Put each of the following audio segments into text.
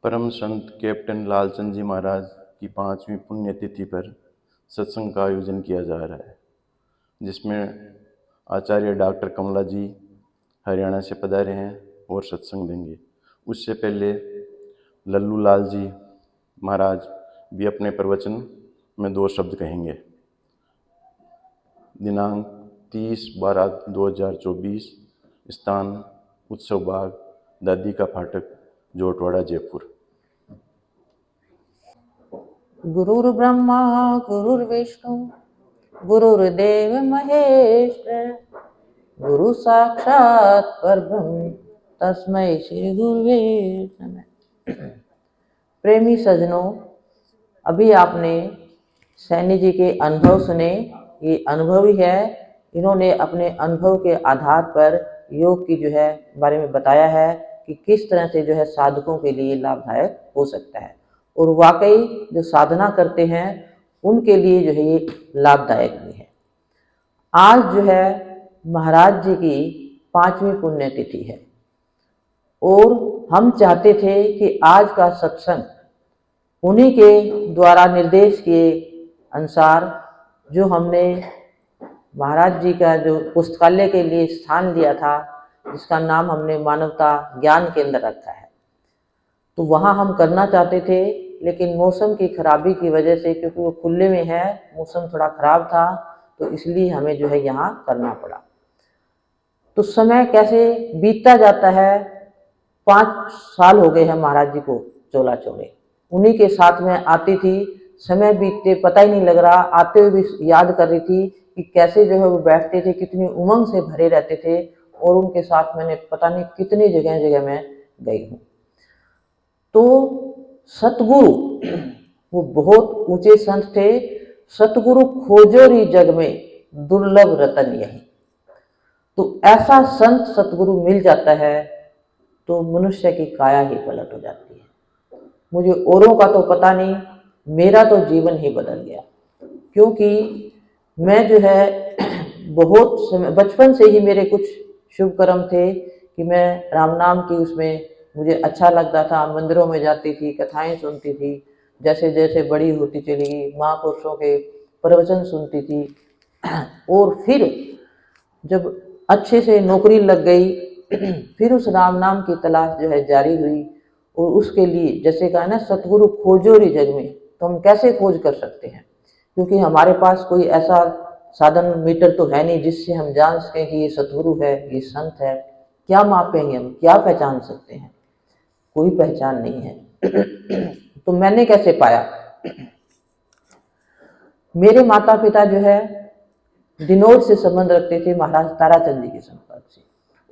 परम संत कैप्टन लालचंद जी महाराज की 5वीं पुण्यतिथि पर सत्संग का आयोजन किया जा रहा है, जिसमें आचार्य डॉक्टर कमला जी हरियाणा से पधारे हैं और सत्संग देंगे। उससे पहले लल्लू लाल जी महाराज भी अपने प्रवचन में 2 शब्द कहेंगे। दिनांक 30/12/2024, स्थान उत्सव बाग, दादी का फाटक, जोटवाड़ा, जयपुर। गुरुर्ब्रह्मा गुरुर्विष्णु गुरुर्देव महेश्वर, गुरु साक्षात परब्रह्म तस्मै श्री गुरुवे नमः। प्रेमी सज्जनों, अभी आपने सैनी जी के अनुभव सुने। ये अनुभवी है, इन्होंने अपने अनुभव के आधार पर योग की बारे में बताया है कि किस तरह से साधकों के लिए लाभदायक हो सकता है, और वाकई जो साधना करते हैं उनके लिए ये लाभदायक भी है। आज महाराज जी की 5वीं पुण्यतिथि है, और हम चाहते थे कि आज का सत्संग उन्हीं के द्वारा निर्देश के अनुसार, जो हमने महाराज जी का जो पुस्तकालय के लिए स्थान लिया था, जिसका नाम हमने मानवता ज्ञान केंद्र रखा है, तो वहाँ हम करना चाहते थे, लेकिन मौसम की खराबी की वजह से, क्योंकि वो खुले में है, मौसम थोड़ा खराब था, तो इसलिए हमें यहाँ करना पड़ा। तो समय कैसे बीतता जाता है। 5 साल हो गए हैं महाराज जी को चोला छोड़े, उन्हीं के साथ में आती थी, समय बीतते पता ही नहीं लग रहा। आते हुए भी याद कर रही थी कि कैसे वो बैठते थे, कितनी उमंग से भरे रहते थे, और उनके साथ मैंने पता नहीं कितनी जगह में गई हूँ। तो सतगुरु वो बहुत ऊंचे संत थे। सतगुरु खोजोरी जग में दुर्लभ रतन यही। तो ऐसा संत सतगुरु मिल जाता है तो मनुष्य की काया ही पलट हो जाती है। मुझे औरों का तो पता नहीं, मेरा तो जीवन ही बदल गया, क्योंकि मैं बहुत समय बचपन से ही मेरे कुछ शुभ कर्म थे कि मैं राम नाम की उसमें मुझे अच्छा लगता था, मंदिरों में जाती थी, कथाएं सुनती थी। जैसे जैसे बड़ी होती चली गई, महापुरुषों के प्रवचन सुनती थी, और फिर जब अच्छे से नौकरी लग गई, फिर उस राम नाम की तलाश जारी हुई। और उसके लिए जैसे कहा ना, सतगुरु खोजोरी जग में, तो हम कैसे खोज कर सकते हैं, क्योंकि हमारे पास कोई ऐसा साधन मीटर तो है नहीं जिससे हम जान सकें कि ये सतगुरु है, ये संत है। क्या मापेंगे हम, क्या पहचान सकते हैं, कोई पहचान नहीं है। तो मैंने कैसे पाया। मेरे माता पिता दिनोद से संबंध रखते थे महाराज ताराचंद जी के संपर्क से,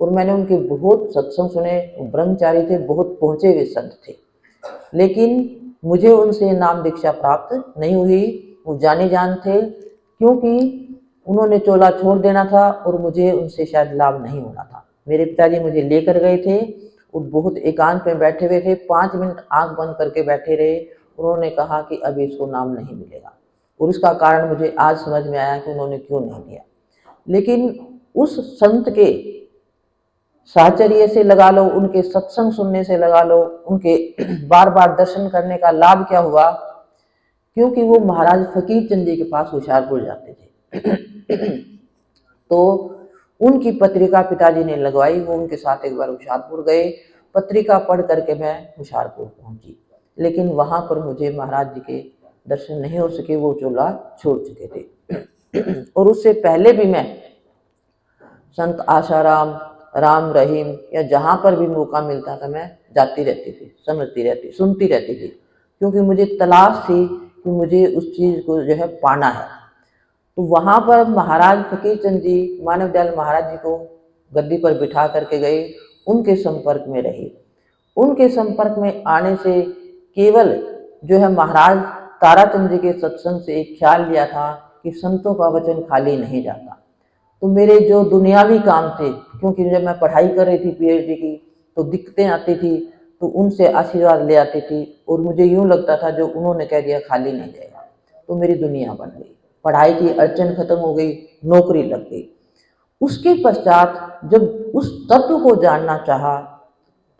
और मैंने उनके बहुत सत्संग सुने। ब्रह्मचारी थे, बहुत पहुंचे हुए संत थे, लेकिन मुझे उनसे नाम दीक्षा प्राप्त नहीं हुई। वो जाने जान थे, क्योंकि उन्होंने चोला छोड़ देना था और मुझे उनसे शायद लाभ नहीं होना था। मेरे पिताजी मुझे लेकर गए थे और बहुत एकांत में बैठे हुए थे। 5 मिनट आंख बंद करके बैठे रहे। उन्होंने कहा कि अब इसको नाम नहीं मिलेगा, और उसका कारण मुझे आज समझ में आया कि उन्होंने क्यों नहीं दिया। लेकिन उस संत के साहचर्य से लगा लो, उनके सत्संग सुनने से लगा लो, उनके बार बार दर्शन करने का लाभ क्या हुआ, क्योंकि वो महाराज फकीर चंद जी के पास होशियारपुर जाते थे। तो उनकी पत्रिका पिताजी ने लगवाई, वो उनके साथ एक बार होशियारपुर गए। पत्रिका पढ़ करके मैं होशियारपुर पहुंची, लेकिन वहां पर मुझे महाराज जी के दर्शन नहीं हो सके, वो चोला छोड़ चुके थे। और उससे पहले भी मैं संत आशाराम, राम रहीम, या जहां पर भी मौका मिलता था मैं जाती रहती थी, समझती रहती, सुनती रहती थी, क्योंकि मुझे तलाश थी कि मुझे उस चीज को पाना है। तो वहां पर महाराज फकीर चंद जी मानव दयाल महाराज जी को गद्दी पर बिठा करके गए, उनके संपर्क में रही। उनके संपर्क में आने से केवल महाराज ताराचंद जी के सत्संग से एक ख्याल लिया था कि संतों का वचन खाली नहीं जाता। तो मेरे जो दुनियावी काम थे, क्योंकि जब मैं पढ़ाई कर रही थी पीएचडी की, तो दिक्कतें आती थी, तो उनसे आशीर्वाद ले आती थी, और मुझे यूं लगता था जो उन्होंने कह दिया खाली नहीं जाएगा। तो मेरी दुनिया बन गई, पढ़ाई की अड़चन खत्म हो गई, नौकरी लग गई। उसके पश्चात जब उस तत्व को जानना चाहा,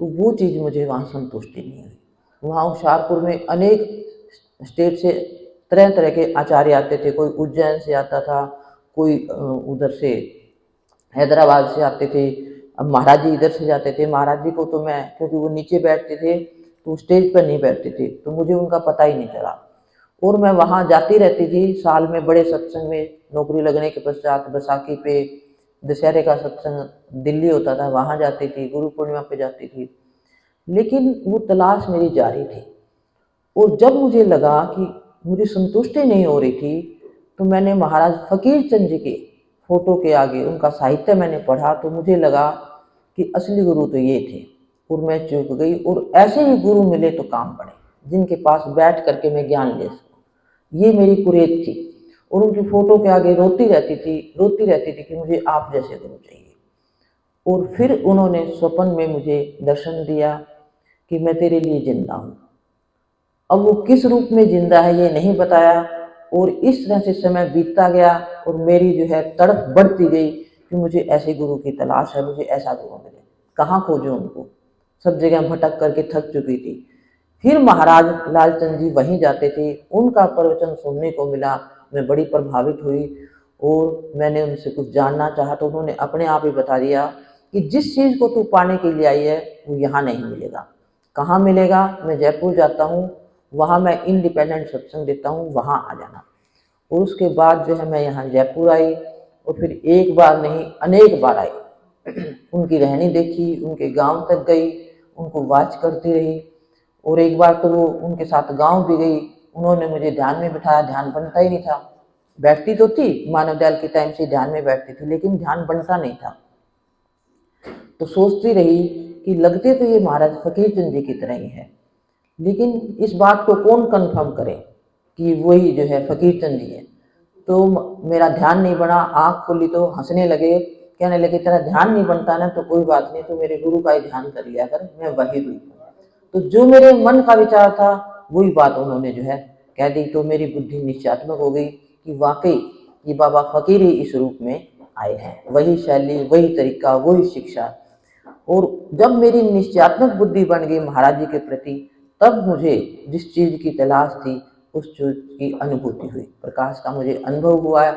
तो वो चीज मुझे वहां संतुष्टि नहीं हुई। वहाँ होशियारपुर में अनेक स्टेट से तरह तरह के आचार्य आते थे। कोई उज्जैन से आता था, कोई उधर से हैदराबाद से आते थे। अब महाराज जी इधर से जाते थे। महाराज जी को तो मैं, क्योंकि वो नीचे बैठते थे तो स्टेज पर नहीं बैठते थे, तो मुझे उनका पता ही नहीं चला। और मैं वहाँ जाती रहती थी साल में बड़े सत्संग में। नौकरी लगने के पश्चात बैसाखी पे, दशहरे का सत्संग दिल्ली होता था, वहाँ जाती थी, गुरु पूर्णिमा पे जाती थी। लेकिन वो तलाश मेरी जारी थी। और जब मुझे लगा कि मुझे संतुष्टि नहीं हो रही थी, तो मैंने महाराज फकीर चंद जी के फोटो के आगे उनका साहित्य मैंने पढ़ा, तो मुझे लगा कि असली गुरु तो ये थे। और मैं चूक गई, और ऐसे ही गुरु मिले तो काम बढ़े, जिनके पास बैठ करके मैं ज्ञान ले सकूं। ये मेरी कुरेद थी। और उनकी फोटो के आगे रोती रहती थी कि मुझे आप जैसे गुरु चाहिए। और फिर उन्होंने स्वप्न में मुझे दर्शन दिया कि मैं तेरे लिए जिंदा हूँ। अब वो किस रूप में जिंदा है ये नहीं बताया। और इस तरह से समय बीतता गया, और मेरी जो है तड़प बढ़ती गई कि मुझे ऐसे गुरु की तलाश है, मुझे ऐसा गुरु मिले। कहाँ खोजूं उनको, सब जगह भटक करके थक चुकी थी। फिर महाराज लालचंद जी वहीं जाते थे, उनका प्रवचन सुनने को मिला। मैं बड़ी प्रभावित हुई, और मैंने उनसे कुछ जानना चाहा, तो उन्होंने अपने आप ही बता दिया कि जिस चीज़ को तू पाने के लिए आई है वो यहाँ नहीं मिलेगा। कहाँ मिलेगा? मैं जयपुर जाता हूँ, वहाँ मैं इंडिपेंडेंट सत्संग देता हूँ, वहाँ आ जाना। और उसके बाद जो है मैं यहाँ जयपुर आई, और फिर एक बार नहीं अनेक बार आई। उनकी रहनी देखी, उनके गांव तक गई, उनको वाच करती रही। और एक बार तो वो उनके साथ गांव भी गई। उन्होंने मुझे ध्यान में बिठाया, ध्यान बनता ही नहीं था। बैठती तो थी, मानव दयाल के टाइम से ध्यान में बैठती थी, लेकिन ध्यान बनता नहीं था। तो सोचती रही कि लगते तो ये महाराज फकीर चंद जी की तरह ही है, लेकिन इस बात को कौन कंफर्म करे कि वही जो है फकीर चंद जी है। तो मेरा ध्यान नहीं बना। आंख खोली तो हंसने लगे, कहने लगे तेरा ध्यान नहीं बनता ना, तो कोई बात नहीं, तो मेरे गुरु का ही ध्यान कर लिया कर, मैं वही रूप हूँ। तो जो मेरे मन का विचार था वही बात उन्होंने जो है कह दी। तो मेरी बुद्धि निश्चयात्मक हो गई कि वाकई ये बाबा फकीर ही इस रूप में आए हैं, वही शैली, वही तरीका, वही शिक्षा। और जब मेरी निश्चयात्मक बुद्धि बन गई महाराज जी के प्रति, तब मुझे जिस चीज की तलाश थी उस चीज की अनुभूति हुई, प्रकाश का मुझे अनुभव हुआ।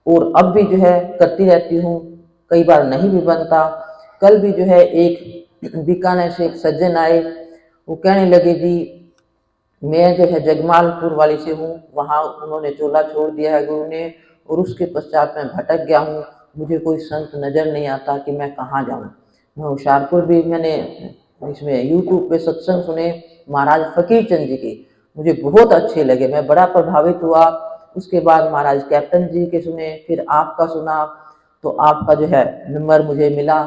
और अब भी जो है करती रहती हूँ, कई बार नहीं भी बनता। कल भी जो है एक बीकानेर से एक सज्जन आए, वो कहने लगे जी मैं जो है जगमालपुर वाली से हूँ, वहाँ उन्होंने चोला छोड़ दिया है गुरु ने, और उसके पश्चात मैं भटक गया हूँ, मुझे कोई संत नज़र नहीं आता कि मैं कहाँ जाऊँ। मैं होशियारपुर भी मैंने इसमें यूट्यूब पे सत्संग सुने महाराज फकीर चंद जी के, मुझे बहुत अच्छे लगे, मैं बड़ा प्रभावित हुआ। उसके बाद महाराज कैप्टन जी के सुने, फिर आपका सुना, तो आपका जो है नंबर मुझे मिला।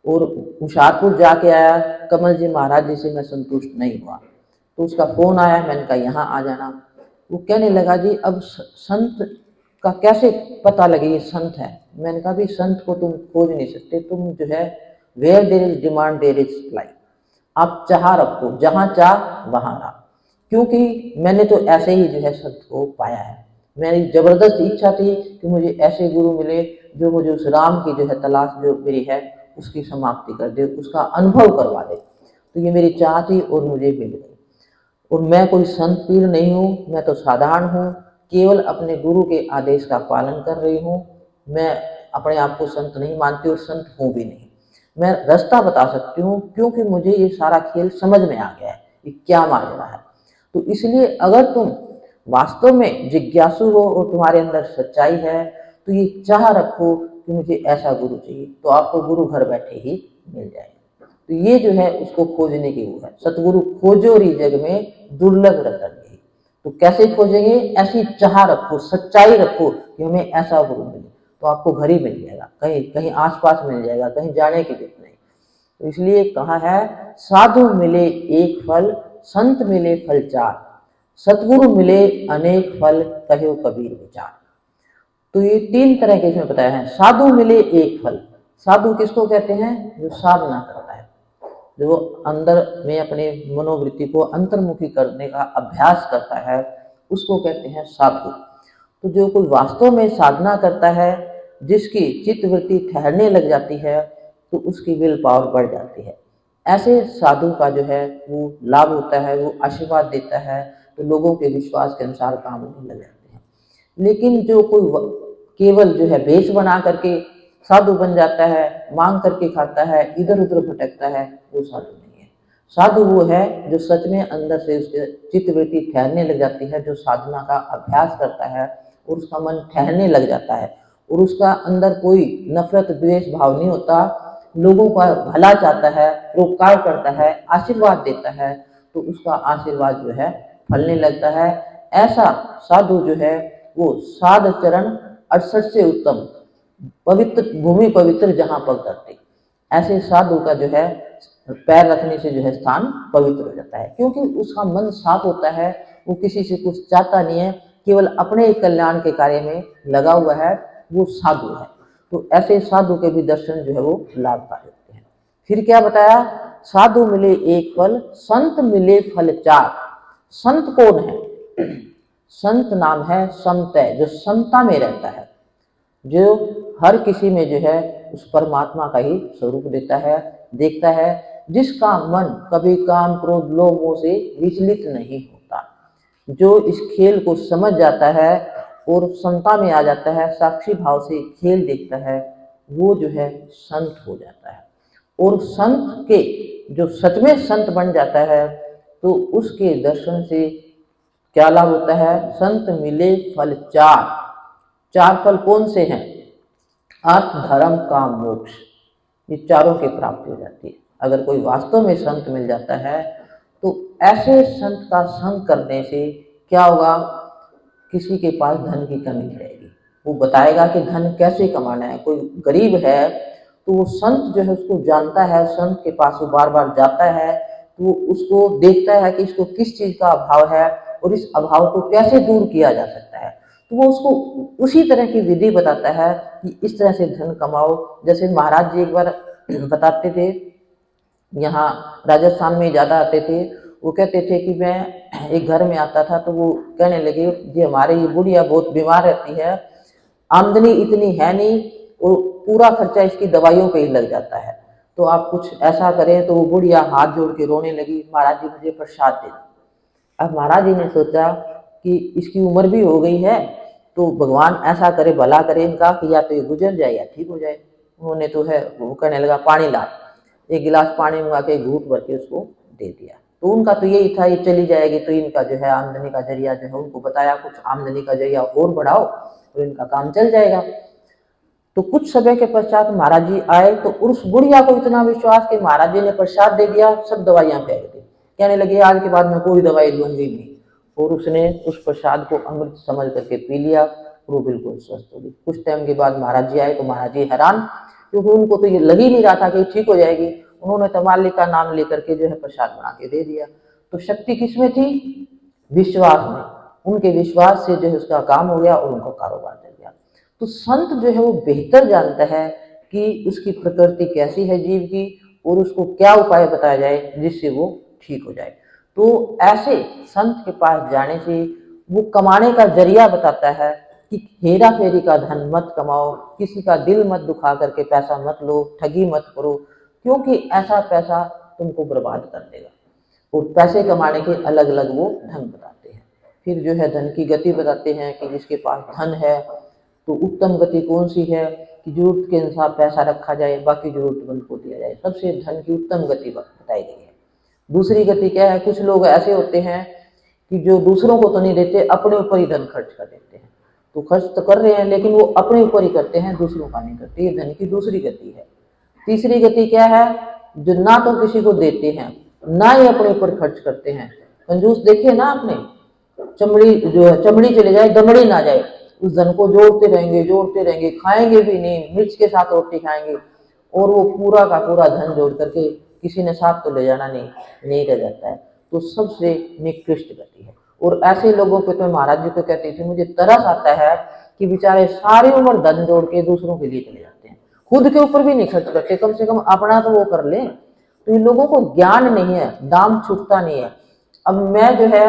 और होशियारपुर जाके आया, कमल जी महाराज जी से मैं संतुष्ट नहीं हुआ, तो उसका फोन आया, मैंने कहा यहाँ आ जाना। वो कहने लगा जी अब संत का कैसे पता लगे ये संत है। मैंने कहा भी संत को तुम खोज नहीं सकते, तुम जो है where there is demand there is supply, आप चाह रखो, जहाँ चाह वहाँ रहा। क्योंकि मैंने तो ऐसे ही जो है संत को पाया है। मेरी जबरदस्त इच्छा थी कि मुझे ऐसे गुरु मिले जो मुझे उस राम की जो है तलाश जो मेरी है उसकी समाप्ति कर दे, उसका अनुभव करवा दे। तो ये मेरी चाह थी और मुझे मिल गई। और मैं कोई संत पीर नहीं हूँ, मैं तो साधारण हूँ, केवल अपने गुरु के आदेश का पालन कर रही हूँ। मैं अपने आप को संत नहीं मानती और संत हूँ भी नहीं। मैं रास्ता बता सकती हूँ, क्योंकि मुझे ये सारा खेल समझ में आ गया है कि क्या माजरा है। तो इसलिए अगर तुम वास्तव में जिज्ञासु हो और तुम्हारे अंदर सच्चाई है, तो ये चाह रखो कि मुझे ऐसा गुरु चाहिए, तो आपको गुरु घर बैठे ही मिल जाएगा। तो ये जो है उसको खोजने की वो है, सतगुरु खोजो री जग में दुर्लभ रतन यही। तो कैसे खोजेंगे? ऐसी चाह रखो, सच्चाई रखो कि हमें ऐसा गुरु मिले, तो आपको घर ही मिल जाएगा, कहीं कहीं आसपास मिल जाएगा, कहीं जाने की जरूरत नहीं। तो इसलिए कहा है साधु मिले एक फल, संत मिले फल चार, सतगुरु मिले अनेक फल, कहो कबीर विचार। तो ये तीन तरह के इसमें बताया है। साधु मिले एक फल, साधु किसको कहते हैं? जो साधना करता है, जो अंदर में अपने मनोवृत्ति को अंतर्मुखी करने का अभ्यास करता है, उसको कहते हैं साधु। तो जो कोई वास्तव में साधना करता है, जिसकी चित्तवृत्ति ठहरने लग जाती है, तो उसकी विल पावर बढ़ जाती है। ऐसे साधु का जो है वो लाभ होता है, वो आशीर्वाद देता है, तो लोगों के विश्वास के अनुसार काम होने लग जाते हैं। लेकिन जो कोई केवल जो है वेश बना करके साधु बन जाता है, मांग करके खाता है, इधर उधर भटकता है, वो साधु नहीं है। साधु वो है जो सच में अंदर से उसके चित्तवृत्ति ठहरने लग जाती है, जो साधना का अभ्यास करता है और उसका मन ठहरने लग जाता है और उसका अंदर कोई नफरत द्वेष भाव नहीं होता, लोगों का भला चाहता है, उपकार करता है, आशीर्वाद देता है, तो उसका आशीर्वाद जो है फलने लगता है। ऐसा साधु जो है वो साध चरण 68 से उत्तम, पवित्र भूमि पवित्र जहाँ पग धरती, ऐसे साधु का जो है पैर रखने से जो है स्थान पवित्र हो जाता है, क्योंकि उसका मन साफ होता है, वो किसी से कुछ चाहता नहीं है, केवल अपने कल्याण के कार्य में लगा हुआ है, वो साधु है। तो ऐसे साधु के भी दर्शन जो है वो लाभकारी होते हैं। फिर क्या बताया, साधु मिले एक फल, संत मिले फल चार। संत कौन है? संत नाम है समतय, जो समता में रहता है, जो हर किसी में जो है उस परमात्मा का ही स्वरूप देता है, देखता है, जिसका मन कभी काम क्रोध लोभ मोह से विचलित नहीं होता, जो इस खेल को समझ जाता है और समता में आ जाता है, साक्षी भाव से खेल देखता है, वो जो है संत हो जाता है। और संत के जो सच में संत बन जाता है, तो उसके दर्शन से क्या लाभ होता है? संत मिले फल चार। चार फल कौन से हैं? अर्थ धर्म काम मोक्ष, ये चारों की प्राप्ति हो जाती है। अगर कोई वास्तव में संत मिल जाता है, तो ऐसे संत का संग करने से क्या होगा? किसी के पास धन की कमी नहीं रहेगी, वो बताएगा कि धन कैसे कमाना है। कोई गरीब है तो वो संत जो है उसको जानता है, संत के पास वो बार बार जाता है, तो उसको देखता है कि इसको किस चीज का अभाव है और इस अभाव को कैसे दूर किया जा सकता है, तो वो उसको उसी तरह की विधि बताता है कि इस तरह से धन कमाओ। जैसे महाराज जी एक बार बताते थे, यहाँ राजस्थान में ज़्यादा आते थे, वो कहते थे कि मैं एक घर में आता था, तो वो कहने लगे जी हमारे ये बुढ़िया बहुत बीमार रहती है, आमदनी इतनी है नहीं और पूरा खर्चा इसकी दवाइयों पे ही लग जाता है, तो आप कुछ ऐसा करें। तो वो बुढ़िया हाथ जोड़ के रोने लगी, महाराज जी मुझे प्रसाद दे दो। अब महाराज जी ने सोचा कि इसकी उम्र भी हो गई है, तो भगवान ऐसा करे, भला करे इनका कि या तो ये गुजर जाए या ठीक हो जाए। उन्होंने तो है वो कहने लगा पानी ला, एक गिलास पानी मंगा के घूट भर के उसको दे दिया। तो उनका तो यही था ये चली जाएगी तो इनका जो है आमदनी का जरिया जो है, उनको बताया कुछ आमदनी का जरिया और बढ़ाओ तो इनका काम चल जाएगा। तो कुछ समय के पश्चात महाराज जी आए, तो उस बुढ़िया को इतना विश्वास कि महाराज जी ने प्रसाद दे दिया, सब दवाइयां फेंक दी, कहने लगी आज के बाद मैं कोई दवाई लूंगी नहीं। और उसने उस प्रसाद को अमृत समझ करके पी लिया और वो बिल्कुल स्वस्थ हो गई। कुछ टाइम के बाद महाराज जी आए, तो महाराज जी हैरान, क्योंकि उनको तो ये लग ही नहीं रहा था कि ठीक हो जाएगी। उन्होंने तो मालिक का नाम लेकर के जो है प्रसाद बना के दे दिया। तो शक्ति किसमें थी? विश्वास में। उनके विश्वास से जो है उसका काम हो गया और उनका कारोबार चल गया। तो संत जो है वो बेहतर जानता है कि उसकी प्रकृति कैसी है जीव की, और उसको क्या उपाय बताया जाए जिससे वो ठीक हो जाए। तो ऐसे संत के पास जाने से वो कमाने का जरिया बताता है कि हेरा फेरी का धन मत कमाओ, किसी का दिल मत दुखा करके पैसा मत लो, ठगी मत करो, क्योंकि ऐसा पैसा तुमको बर्बाद कर देगा। और पैसे कमाने के अलग अलग वो ढंग बताते हैं। फिर जो है धन की गति बताते हैं कि जिसके पास धन है तो उत्तम गति कौन सी है कि जरूरत के अनुसार पैसा रखा जाए, बाकी जरूरतमंद को दिया जाए, सबसे धन की उत्तम गति बताई गई है। दूसरी गति क्या है? कुछ लोग ऐसे होते हैं कि जो दूसरों को तो नहीं देते, अपने ऊपर ही धन खर्च कर देते हैं। तो खर्च तो कर रहे हैं लेकिन वो अपने ऊपर ही करते हैं, दूसरों का नहीं करते। ये धन की दूसरी गति है। तीसरी गति क्या है? जो ना तो किसी को देते हैं, ना ही अपने ऊपर खर्च करते हैं। कंजूस देखिए ना आपने, चमड़ी जो है चमड़ी चले जाए दमड़ी ना जाए, उस धन को जोड़ते रहेंगे, खाएंगे भी नहीं, मिर्च के साथ रोटी खाएंगे, और वो पूरा का पूरा धन जोड़ करके किसी ने साथ तो ले जाना नहीं रह जाता है। तो सबसे निकृष्ट गति है। और ऐसे लोगों को तो महाराज जी को कहते थे, मुझे तरस आता है कि बेचारे सारी उम्र धन जोड़ के दूसरों के लिए चले जाते हैं, खुद के ऊपर भी नहीं खर्च करते, कम से कम अपना तो वो कर ले। तो इन लोगों को ज्ञान नहीं है, दाम छूटता नहीं है। अब मैं जो है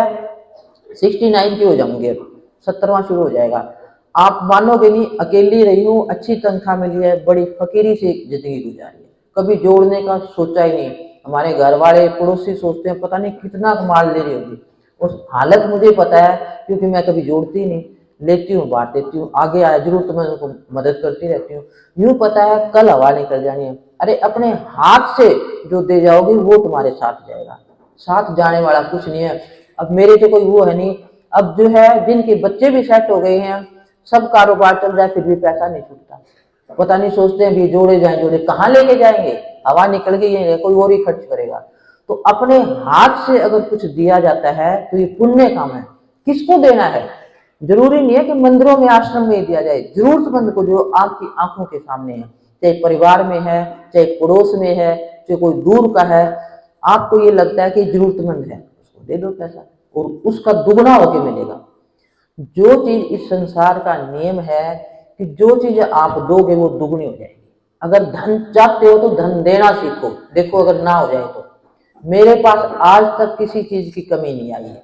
69 की हो जाऊंगी, अब 70वां शुरू हो जाएगा। आप मानोगे नहीं, अकेली रही हूँ, अच्छी तनख्वाह मिली है, बड़ी फकीरी से जिंदगी गुजारी है, कभी जोड़ने का सोचा ही नहीं। हमारे घर वाले पड़ोसी सोचते हैं पता नहीं कितना माल ले रही होगी। उस हालत मुझे पता है, क्योंकि मैं कभी जोड़ती नहीं, लेती हूँ, बांट देती हूँ, आगे आया जरूर तो मैं उनको मदद करती रहती हूँ। यूं पता है कल हवा निकल जानी है। अरे अपने हाथ से जो दे जाओगे वो तुम्हारे साथ जाएगा, साथ जाने वाला कुछ नहीं है। अब मेरे तो कोई वो है नहीं, अब जो है जिनके बच्चे भी सेट हो गए हैं, सब कारोबार चल रहा है, फिर भी पैसा नहीं छूटता। पता नहीं सोचते हैं कि जोड़े जाएं, जोड़े कहाँ लेके जाएंगे, हवा निकल गई है, कोई और ही खर्च करेगा। तो अपने हाथ से अगर कुछ दिया जाता है तो ये पुण्य काम है। किसको देना है? जरूरी नहीं है कि मंदिरों में आश्रम में दिया जाए, जरूरतमंद को जो आपकी आंखों के सामने है, चाहे परिवार में है, चाहे पड़ोस में है, चाहे कोई दूर का है, आपको ये लगता है कि जरूरतमंद है, उसको दे दो पैसा और उसका दुगना होके मिलेगा। जो चीज इस संसार का नियम है कि जो चीज आप दोगे वो दुगनी हो जाएगी। अगर धन चाहते हो तो धन देना सीखो, देखो अगर ना हो जाए तो। मेरे पास आज तक किसी चीज की कमी नहीं आई है,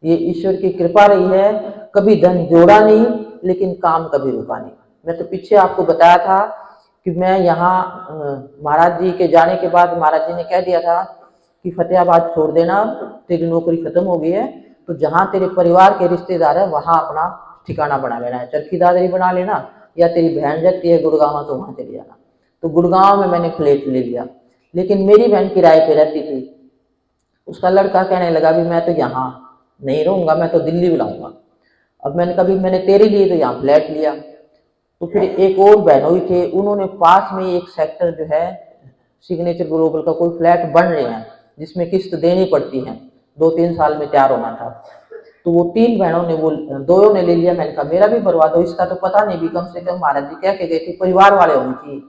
ये ईश्वर की कृपा रही है। कभी धन जोड़ा नहीं, लेकिन काम कभी रुका नहीं। मैं तो पीछे आपको बताया था कि मैं यहाँ महाराज जी के जाने के बाद महाराज जी ने कह दिया था कि फतेहाबाद छोड़ देना, तेरी नौकरी खत्म हो गई है, तो जहाँ तेरे परिवार के रिश्तेदार है वहां अपना ठिकाना बना लेना है, चरखी दादरी बना लेना, या तेरी बहन रहती है गुड़गांव तो वहां चले जाना। तो गुड़गांव में मैंने फ्लैट ले लिया, लेकिन मेरी बहन किराए पे रहती थी। उसका लड़का कहने लगा भी मैं तो यहाँ नहीं रहूंगा, मैं तो दिल्ली बुलाऊंगा। अब मैंने कहा भी मैंने तेरे लिए तो यहाँ फ्लैट लिया। तो फिर एक और बहनोई थे, उन्होंने पास में एक सेक्टर जो है सिग्नेचर ग्लोबल का कोई फ्लैट बन रहे हैं जिसमें किस्त देनी पड़ती है, 2-3 साल में तैयार होना था। तो वो 3 बहनों ने, वो दोनों ने ले लिया। मैंने कहा मेरा भी भरवा दो, इसका तो पता नहीं भी, कम से कम महाराज जी कह के गए थे परिवार वाले होनी चाहिए।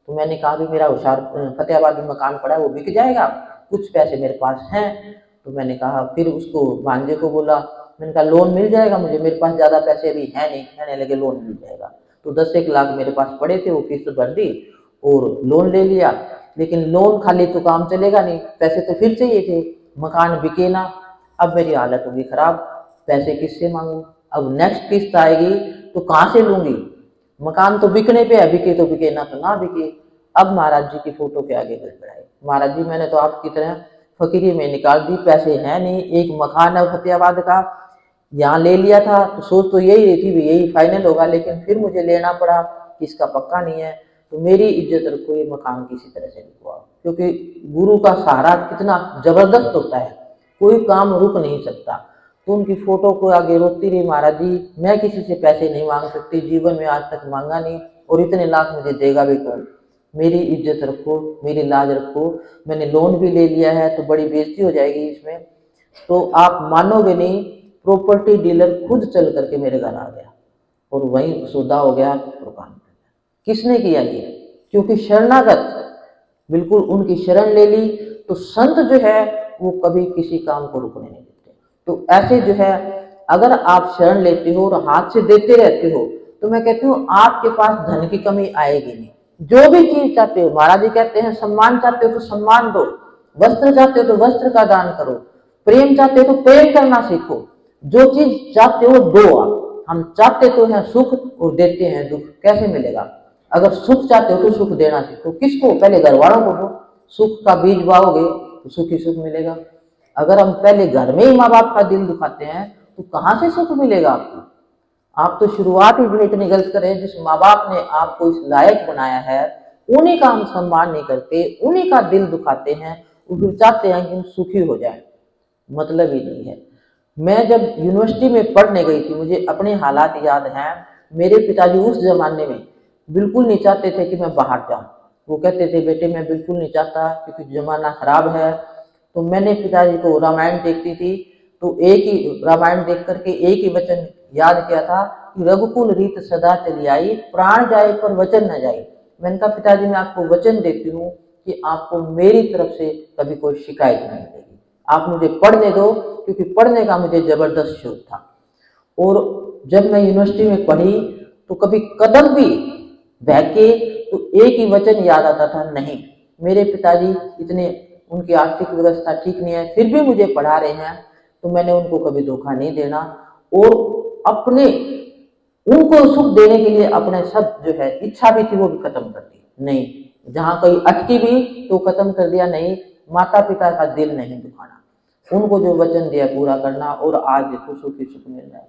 तो मैंने कहा भी मेरा होशियार फतेहाबाद में मकान पड़ा है, वो बिक जाएगा, कुछ पैसे मेरे पास हैं। तो मैंने कहा, फिर उसको भांजे को बोला, मैंने कहा लोन मिल जाएगा मुझे, मेरे पास ज्यादा पैसे अभी है नहीं। कहने लगे लोन मिल जाएगा। तो 10-1 लाख मेरे पास पड़े थे, वो किस्त भर दी और लोन ले लिया। लेकिन लोन खाली तो काम चलेगा नहीं, पैसे तो फिर चाहिए थे, मकान बिके ना। अब मेरी हालत होगी खराब, पैसे किससे मांगू? अब नेक्स्ट किस्त आएगी तो कहाँ से लूंगी? मकान तो बिकने पे है, बिके तो बिके, ना तो ना बिके। अब महाराज जी की फोटो के आगे गड़बड़ाई। महाराज जी मैंने तो आपकी तरह फकीरी में निकाल दी, पैसे हैं नहीं, एक मकान है फतेहाबाद का, यहाँ ले लिया था तो सोच तो यही रही थी भी यही फाइनल होगा, लेकिन फिर मुझे लेना पड़ा कि इसका पक्का नहीं है। तो मेरी इज्जत रखो, ये मकान किसी तरह से बिकवाओ, क्योंकि गुरु का सहारा कितना जबरदस्त होता है, कोई काम रुक नहीं सकता। तो उनकी फोटो को आगे रोती रही, महाराज जी मैं किसी से पैसे नहीं मांग सकती, जीवन में आज तक मांगा नहीं, और इतने लाख मुझे देगा भी कौन? मेरी इज्जत रखो, मेरी लाज रखो। मैंने लोन भी ले लिया है तो बड़ी बेइज्जती हो जाएगी इसमें। तो आप मानोगे नहीं, प्रॉपर्टी डीलर खुद चल करके मेरे घर आ गया और वहीं सौदा हो गया और काम कर गया। किसने किया ये? क्योंकि शरणागत बिल्कुल उनकी शरण ले ली। तो संत जो है वो कभी किसी काम को रुकने नहीं देते। तो ऐसे जो है, अगर आप शरण लेते हो और हाथ से देते रहते हो, तो मैं कहती हूँ आपके पास धन की कमी आएगी नहीं। जो भी चीज चाहते हो, महाराज जी कहते हैं सम्मान चाहते हो तो सम्मान दो, वस्त्र चाहते हो तो वस्त्र का दान करो, प्रेम चाहते हो तो प्रेम करना सीखो। जो चीज चाहते हो दो आप। हम चाहते तो हैं सुख और देते हैं दुख, कैसे मिलेगा? अगर सुख चाहते हो तो सुख देना सीखो। किसको? पहले घर वालों को दो। सुख का बीज बोओगे तो सुख ही सुख मिलेगा। अगर हम पहले घर में ही माँ बाप का दिल दुखाते हैं तो कहाँ से सुख मिलेगा आपको? आप तो शुरुआत ही इतनी गलत करें, जिस माँ बाप ने आपको इस लायक बनाया है उन्हीं का हम सम्मान नहीं करते, उन्हीं का दिल दुखाते हैं, वो फिर चाहते हैं कि हम सुखी हो जाए। मतलब ही नहीं है। मैं जब यूनिवर्सिटी में पढ़ने गई थी, मुझे अपने हालात याद हैं। मेरे पिताजी उस जमाने में बिल्कुल नहीं चाहते थे कि मैं बाहर जाऊं। वो कहते थे बेटे मैं बिल्कुल नहीं चाहता क्योंकि जमाना खराब है। तो मैंने पिताजी को रामायण देखती थी तो एक ही रामायण देख करके एक ही वचन याद किया था कि रघुकुल रीत सदा चली आई, प्राण जाए पर वचन न जाए। मैंने कहा पिताजी मैं आपको वचन देती हूँ कि आपको मेरी तरफ से कभी कोई शिकायत नहीं मिलेगी, आप मुझे पढ़ने दो, क्योंकि पढ़ने का मुझे जबरदस्त शौक था। और जब मैं यूनिवर्सिटी में पढ़ी तो कभी कदम भी बहके तो एक ही वचन याद आता था, नहीं। मेरे पिताजी इतने, उनकी आर्थिक व्यवस्था ठीक नहीं है, फिर भी मुझे पढ़ा रहे हैं, तो मैंने उनको कभी धोखा नहीं देना। और अपने उनको सुख देने के लिए अपने सब जो है इच्छा भी थी वो भी खत्म कर दी। नहीं, जहां कोई अटकी भी तो खत्म कर दिया, नहीं माता पिता का दिल नहीं दुखाना, उनको जो वचन दिया पूरा करना, और आज देखो सुखी सुख मिल रहा है।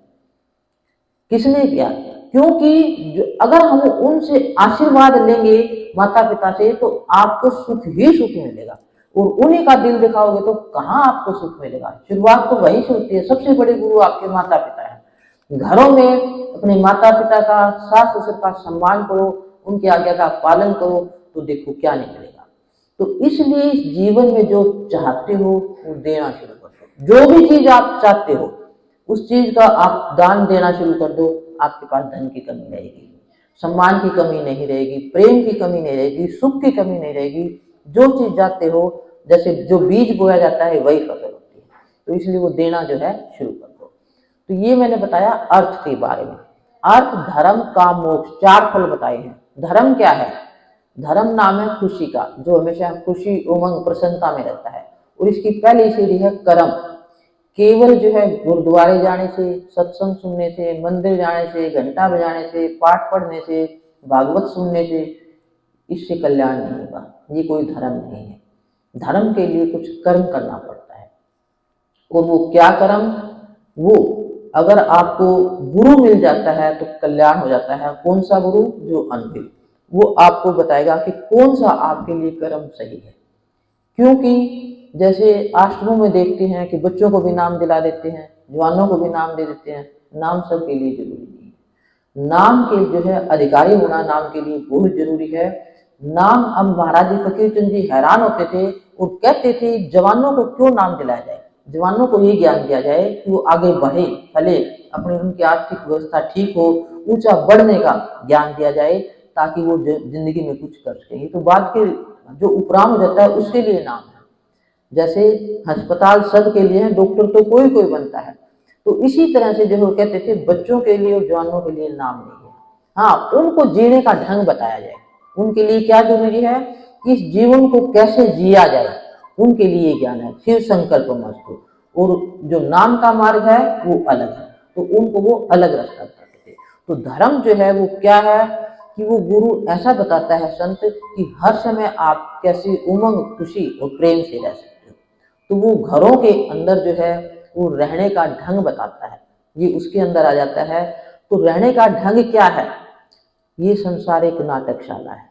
किसने किया? क्योंकि अगर हम उनसे आशीर्वाद लेंगे माता पिता से तो आपको सुख ही सुख मिलेगा, और उन्हीं का दिल दिखाओगे तो कहाँ आपको सुख मिलेगा। शुरुआत तो वहीं से होती है। सबसे बड़े गुरु आपके माता पिता हैं। घरों में अपने माता पिता का, सास ससुर का सम्मान करो, उनकी आज्ञा का पालन करो, तो देखो क्या नहीं मिलेगा। तो इसलिए जीवन में जो चाहते हो वो देना शुरू कर दो। जो भी चीज आप चाहते हो उस चीज का आप दान देना शुरू कर दो, आपके पास धन की कमी रहेगी, सम्मान की कमी नहीं रहेगी, प्रेम की कमी नहीं रहेगी, सुख की कमी नहीं रहेगी। जो चीज चाहते हो, जैसे जो बीज बोया जाता है वही फसल होती है। तो इसलिए वो देना जो है शुरू कर दो। तो ये मैंने बताया अर्थ के बारे में। अर्थ, धर्म, काम, मोक्ष, 4 फल बताए हैं। धर्म क्या है? धर्म नाम है खुशी का, जो हमेशा खुशी, उमंग, प्रसन्नता में रहता है। और इसकी पहली सीढ़ी है कर्म। केवल जो है गुरुद्वारे जाने से, सत्संग सुनने से, मंदिर जाने से, घंटा बजाने से, पाठ पढ़ने से, भागवत सुनने से इससे कल्याण नहीं होगा। ये कोई धर्म नहीं है। धर्म के लिए कुछ कर्म करना पड़ता है। और वो क्या कर्म? वो अगर आपको गुरु मिल जाता है तो कल्याण हो जाता है। कौन सा गुरु? जो अनुभवी, वो आपको बताएगा कि कौन सा आपके लिए कर्म सही है। क्योंकि जैसे आश्रमों में देखते हैं कि बच्चों को भी नाम दिला देते हैं, जवानों को भी नाम दे देते हैं। नाम सबके लिए जरूरी नहीं है। नाम के जो है अधिकारी होना नाम के लिए बहुत जरूरी है। नाम, अब महाराज जी फकीर चंद जी हैरान होते थे और कहते थे जवानों को क्यों नाम दिलाया जाए, जवानों को ये ज्ञान दिया जाए कि वो आगे बढ़े, फले, अपनी उनकी आर्थिक व्यवस्था ठीक हो, ऊंचा बढ़ने का ज्ञान दिया जाए, ताकि वो जिंदगी में कुछ कर सके। तो बात के जो उपराम हो जाता है उसके लिए नाम है। जैसे अस्पताल सबके लिए है, डॉक्टर तो कोई कोई बनता है। तो इसी तरह से जो कहते थे बच्चों के लिए और जवानों के लिए नाम नहीं है। हाँ, उनको जीने का ढंग बताया जाए। उनके लिए क्या जरूरी है कि इस जीवन को कैसे जिया जाए, उनके लिए ज्ञान है। फिर संकल्प मस्तु। और जो नाम का मार्ग है वो अलग है, तो उनको वो अलग रास्ता बताते थे। तो धर्म जो है वो क्या है कि वो गुरु ऐसा बताता है, संत, कि हर समय आप कैसे उमंग, खुशी और प्रेम से रह सकते हो। तो वो घरों के अंदर जो है वो रहने का ढंग बताता है, ये उसके अंदर आ जाता है। तो रहने का ढंग क्या है? ये संसार एक नाटकशाला है।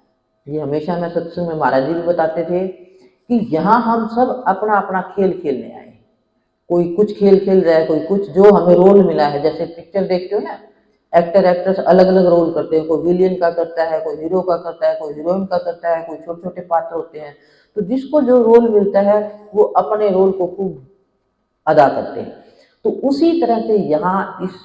ये हमेशा मैं सत्संग में महाराज जी भी बताते थे कि यहाँ हम सब अपना अपना खेल खेलने आए हैं। कोई कुछ खेल खेल रहा है, कोई कुछ, जो हमें रोल मिला है। जैसे पिक्चर देखते हो ना, एक्टर एक्ट्रेस अलग अलग रोल करते हैं। कोई विलियन का करता है, कोई हीरो का करता है, कोई हीरोइन का करता है, कोई छोटे छोटे पात्र होते हैं। तो जिसको जो रोल मिलता है वो अपने रोल को खूब अदा करते हैं। तो उसी तरह से यहाँ इस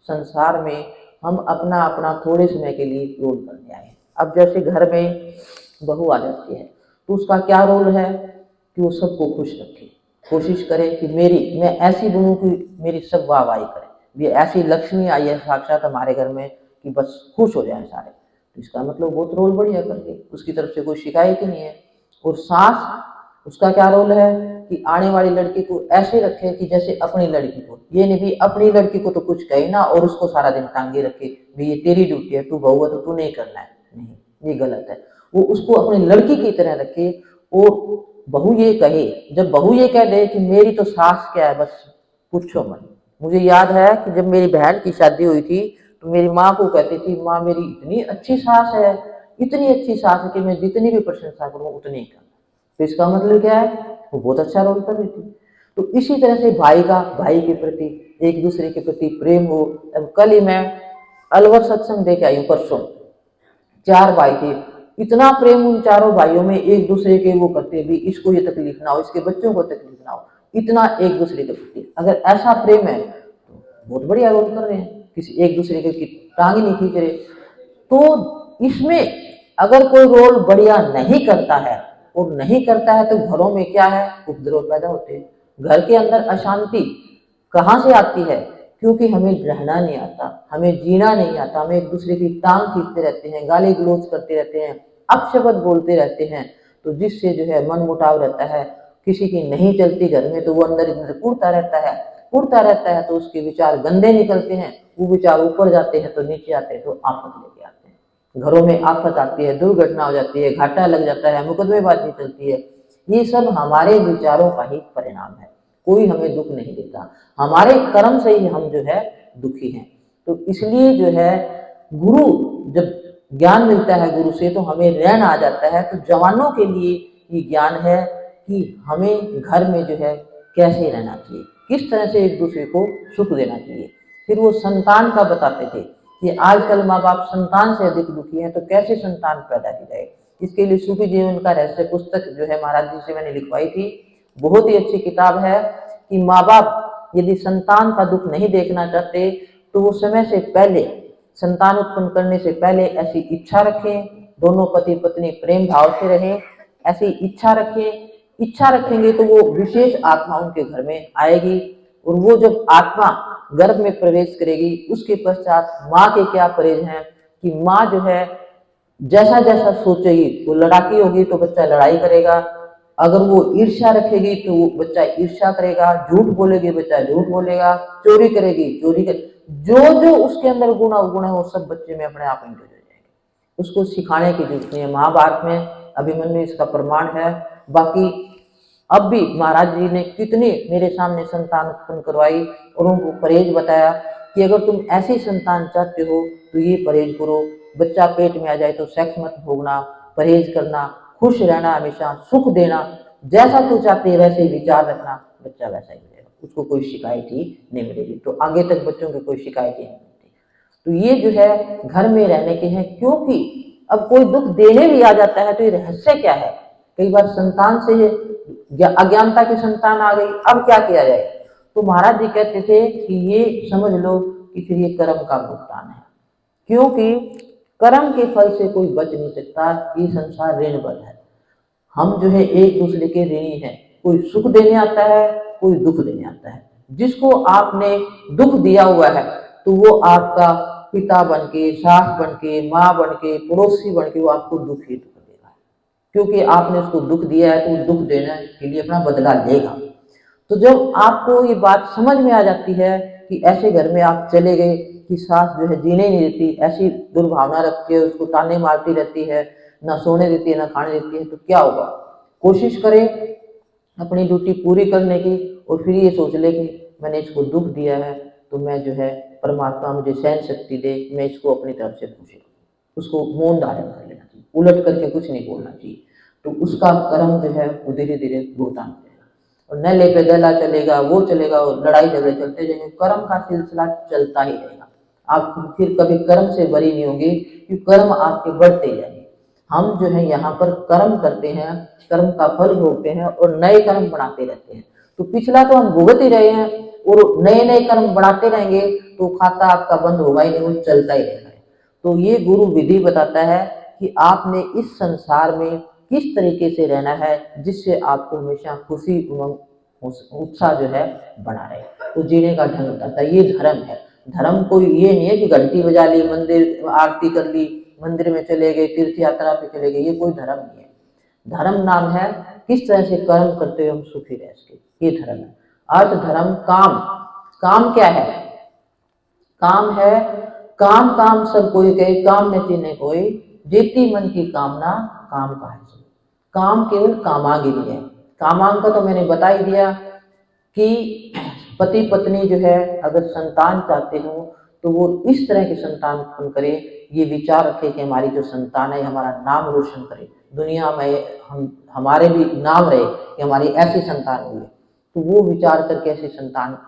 संसार में हम अपना अपना थोड़े समय के लिए रोल करने आए। अब जैसे घर में बहू आ जाती है तो उसका क्या रोल है कि वो सबको खुश रखे, कोशिश करे कि मैं ऐसी बनूं कि मेरी सब वाहवाही करें। ये ऐसी लक्ष्मी आई है साक्षात हमारे घर में कि बस खुश हो जाए सारे। तो इसका मतलब बहुत रोल बढ़िया करके, उसकी तरफ से कोई शिकायत ही नहीं है। और सास, उसका क्या रोल है कि आने वाली लड़की को ऐसे रखे कि जैसे अपनी लड़की को, ये नहीं भी अपनी लड़की को तो कुछ कहे ना और उसको सारा दिन टांगे रखे, भी ये तेरी ड्यूटी है, तू बहू है तो तू नहीं करना है। नहीं, ये गलत है। वो उसको अपनी लड़की की तरह रखे। और बहू ये कहे, जब बहू ये कह दे कि मेरी तो सास क्या है, बस पूछो मत। मुझे याद है कि जब मेरी बहन की शादी हुई थी तो मेरी माँ को कहती थी, माँ मेरी इतनी अच्छी सास है, इतनी अच्छी सास है कि मैं जितनी भी प्रशंसा करूँ उतनी कम। तो इसका मतलब क्या है, वो बहुत अच्छा रोल कर रही थी। तो इसी तरह से भाई का भाई के प्रति, एक दूसरे के प्रति प्रेम हो। अब कल ही मैं अलवर सत्संग देख आई हूँ, परसों 4 भाई थे, इतना प्रेम उन चारों भाइयों में, एक दूसरे के वो करते भी, इसको ये तकलीफ ना हो, इसके बच्चों को तकलीफ ना हो, इतना एक दूसरे के प्रति। अगर ऐसा प्रेम है तो बहुत बढ़िया रोल कर रहे हैं, किसी एक दूसरे के टांग ही नहीं खींच रहे। तो इसमें अगर कोई रोल बढ़िया नहीं करता है और नहीं करता है तो घरों में क्या है, उपद्रव पैदा होते हैं। घर के अंदर अशांति कहाँ से आती है? क्योंकि हमें रहना नहीं आता, हमें जीना नहीं आता, हम एक दूसरे की टांग खींचते रहते हैं, गाली गलौज करते रहते हैं, अपशब्द बोलते रहते हैं। तो जिससे जो है मन मुटाव रहता है, किसी की नहीं चलती घर में तो वो अंदर अंदर उड़ता रहता है, उड़ता रहता है तो उसके विचार गंदे निकलते हैं। वो विचार ऊपर जाते हैं तो नीचे आते हैं तो आफत लेके आते हैं। घरों में आफत आती है, दुर्घटना हो जाती है, घाटा लग जाता है, मुकदमेबाजी चलती है। ये सब हमारे विचारों का ही परिणाम है। कोई हमें दुख नहीं देता, हमारे कर्म से ही हम जो है दुखी हैं। तो इसलिए जो है गुरु, जब ज्ञान मिलता है गुरु से तो हमें रैन आ जाता है। तो जवानों के लिए ये ज्ञान है कि हमें घर में जो है कैसे रहना चाहिए, किस तरह से एक दूसरे को सुख देना चाहिए। फिर वो संतान का बताते थे कि आजकल माँ बाप संतान से अधिक दुखी हैं, तो कैसे संतान पैदा की जाए। इसके लिए सुखी जीवन का रहस्य पुस्तक जो है महाराज जी से मैंने लिखवाई थी, बहुत ही अच्छी किताब है कि माँ बाप यदि संतान का दुख नहीं देखना चाहते तो वो समय से पहले, संतान उत्पन्न करने से पहले ऐसी इच्छा रखें, दोनों पति पत्नी प्रेम भाव से रहें, ऐसी इच्छा रखें। इच्छा रखेंगे तो वो विशेष आत्मा उनके घर में आएगी, और वो जब आत्मा गर्भ में प्रवेश करेगी उसके पश्चात माँ के क्या परहेज हैं कि माँ जो है जैसा जैसा सोचेगी, वो लड़ाकी होगी तो बच्चा लड़ाई करेगा, अगर वो ईर्ष्या रखेगी तो वो बच्चा ईर्ष्या करेगा, झूठ बोलेगी बच्चा झूठ बोलेगा, चोरी करेगी चोरी कर, जो जो उसके अंदर गुण अवगुण है वो सब बच्चे में अपने आप इंगित हो जाएंगे। उसको सिखाने की जरूरत नहीं है। महाभारत में अभिमन्यु इसका प्रमाण है। बाकी अब भी महाराज जी ने कितनी मेरे सामने संतान उत्पन्न करवाई और उनको परहेज बताया कि अगर तुम ऐसी संतान चाहते हो तो ये परहेज करो, बच्चा पेट में आ जाए तो सेक्स मत भोगना, परहेज करना, खुश रहना, हमेशा सुख देना, जैसा तू चाहते है वैसे विचार रखना, बच्चा वैसा ही रहेगा, उसको कोई शिकायत ही नहीं मिलेगी। तो आगे तक बच्चों की कोई शिकायत ही नहीं मिलती। तो ये जो है घर में रहने के हैं, क्योंकि अब कोई दुख देने भी आ जाता है तो ये रहस्य क्या है। कई बार संतान से अज्ञानता की संतान आ गई, अब क्या किया जाए। तो महाराज जी कहते थे कि ये समझ लो कि फिर ये कर्म का भुगतान है, क्योंकि कर्म के फल से कोई बच नहीं सकता। ये संसार ऋणबद्ध है, हम जो है एक दूसरे के ऋणी हैं। कोई सुख देने आता है, कोई दुख देने आता है। जिसको आपने दुख दिया हुआ है तो वो आपका पिता बनके, सास बनके, माँ बनके, पड़ोसी बनके वो आपको दुख ही दुख देगा, क्योंकि आपने उसको दुख दिया है तो वो दुख देने के लिए अपना बदला लेगा। तो जब आपको ये बात समझ में आ जाती है कि ऐसे घर में आप चले गए कि सास जो है जीने नहीं देती, ऐसी दुर्भावना रखती है, उसको ताने मारती रहती है, ना सोने देती है ना खाने देती है, तो क्या होगा। कोशिश करें अपनी ड्यूटी पूरी करने की, और फिर ये सोच ले कि मैंने इसको दुख दिया है तो मैं जो है परमात्मा मुझे सहन शक्ति दे, मैं इसको अपनी तरफ से खुशी, उसको मौन धारण कर लेना चाहिए, उलट करके कुछ नहीं बोलना चाहिए। तो उसका कर्म जो है वो धीरे धीरे भुगतान करेगा, और न ले पे दला चलेगा, वो चलेगा, और लड़ाई झगड़े चलते जाएंगे, कर्म का सिलसिला चलता ही रहेगा। आप फिर कभी कर्म से बरी नहीं होंगे, क्योंकि कर्म आपके बढ़ते जाएंगे। हम जो है यहाँ पर कर्म करते हैं, कर्म का फल भोगते हैं और नए कर्म बनाते रहते हैं। तो पिछला तो हम भुगत ही रहे हैं, और नए नए कर्म बढ़ाते रहेंगे तो खाता आपका बंद होगा ही नहीं, वो चलता ही रहेगा। तो ये गुरु विधि बताता है कि आपने इस संसार में किस तरीके से रहना है, जिससे आपको हमेशा खुशी, उमंग, उत्साह जो है बना रहे। तो जीने का ढंग बताता है, ये धर्म है। धर्म कोई ये नहीं है कि घंटी बजा ली, मंदिर आरती कर ली, मंदिर में चले गए, तीर्थ यात्रा पे चले गए, ये कोई धर्म नहीं है। धर्म नाम है किस तरह से कर्म करते हुए हम सुखी रह सके, ये धर्म है। अर्थ धर्म काम, काम क्या है। काम है काम काम सब कोई कहे, काम न चिन्हे कोई, जेती मन की कामना काम का है। काम केवल कामागिरी है। कामांग का तो मैंने बता ही दिया कि पति पत्नी जो है अगर संतान चाहते हो तो वो इस तरह की संतान उत्पन्न करे, ये विचार रखे कि हमारी जो संतान है हमारा नाम रोशन करे, दुनिया में हमारे भी नाम रहे कि हमारी ऐसी संतान हुई है। तो वो विचार करके ऐसी संतान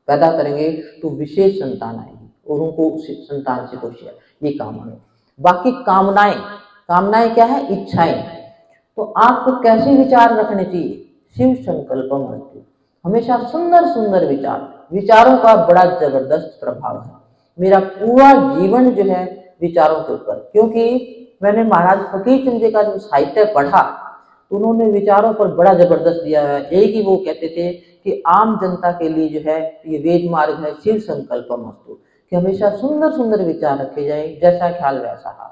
पैदा करेंगे तो विशेष संतान आएगी, और उनको संतान से खुशी है, ये कामना है। बाकी कामनाएं, कामनाएं क्या है, इच्छाएं। तो आपको कैसे विचार रखने चाहिए, शिव संकल्पम अस्तु, हमेशा सुंदर सुंदर विचार। विचारों का बड़ा जबरदस्त प्रभाव है। मेरा पूरा जीवन जो है विचारों के ऊपर, क्योंकि मैंने महाराज फकीर चंद जी का जो साहित्य पढ़ा तो उन्होंने विचारों पर बड़ा जबरदस्त दिया है। एक ही वो कहते थे कि आम जनता के लिए जो है ये वेद मार्ग है, शिव संकल्पम अस्तु, कि हमेशा सुंदर सुंदर विचार रखे जाए, जैसा ख्याल वैसा हाल।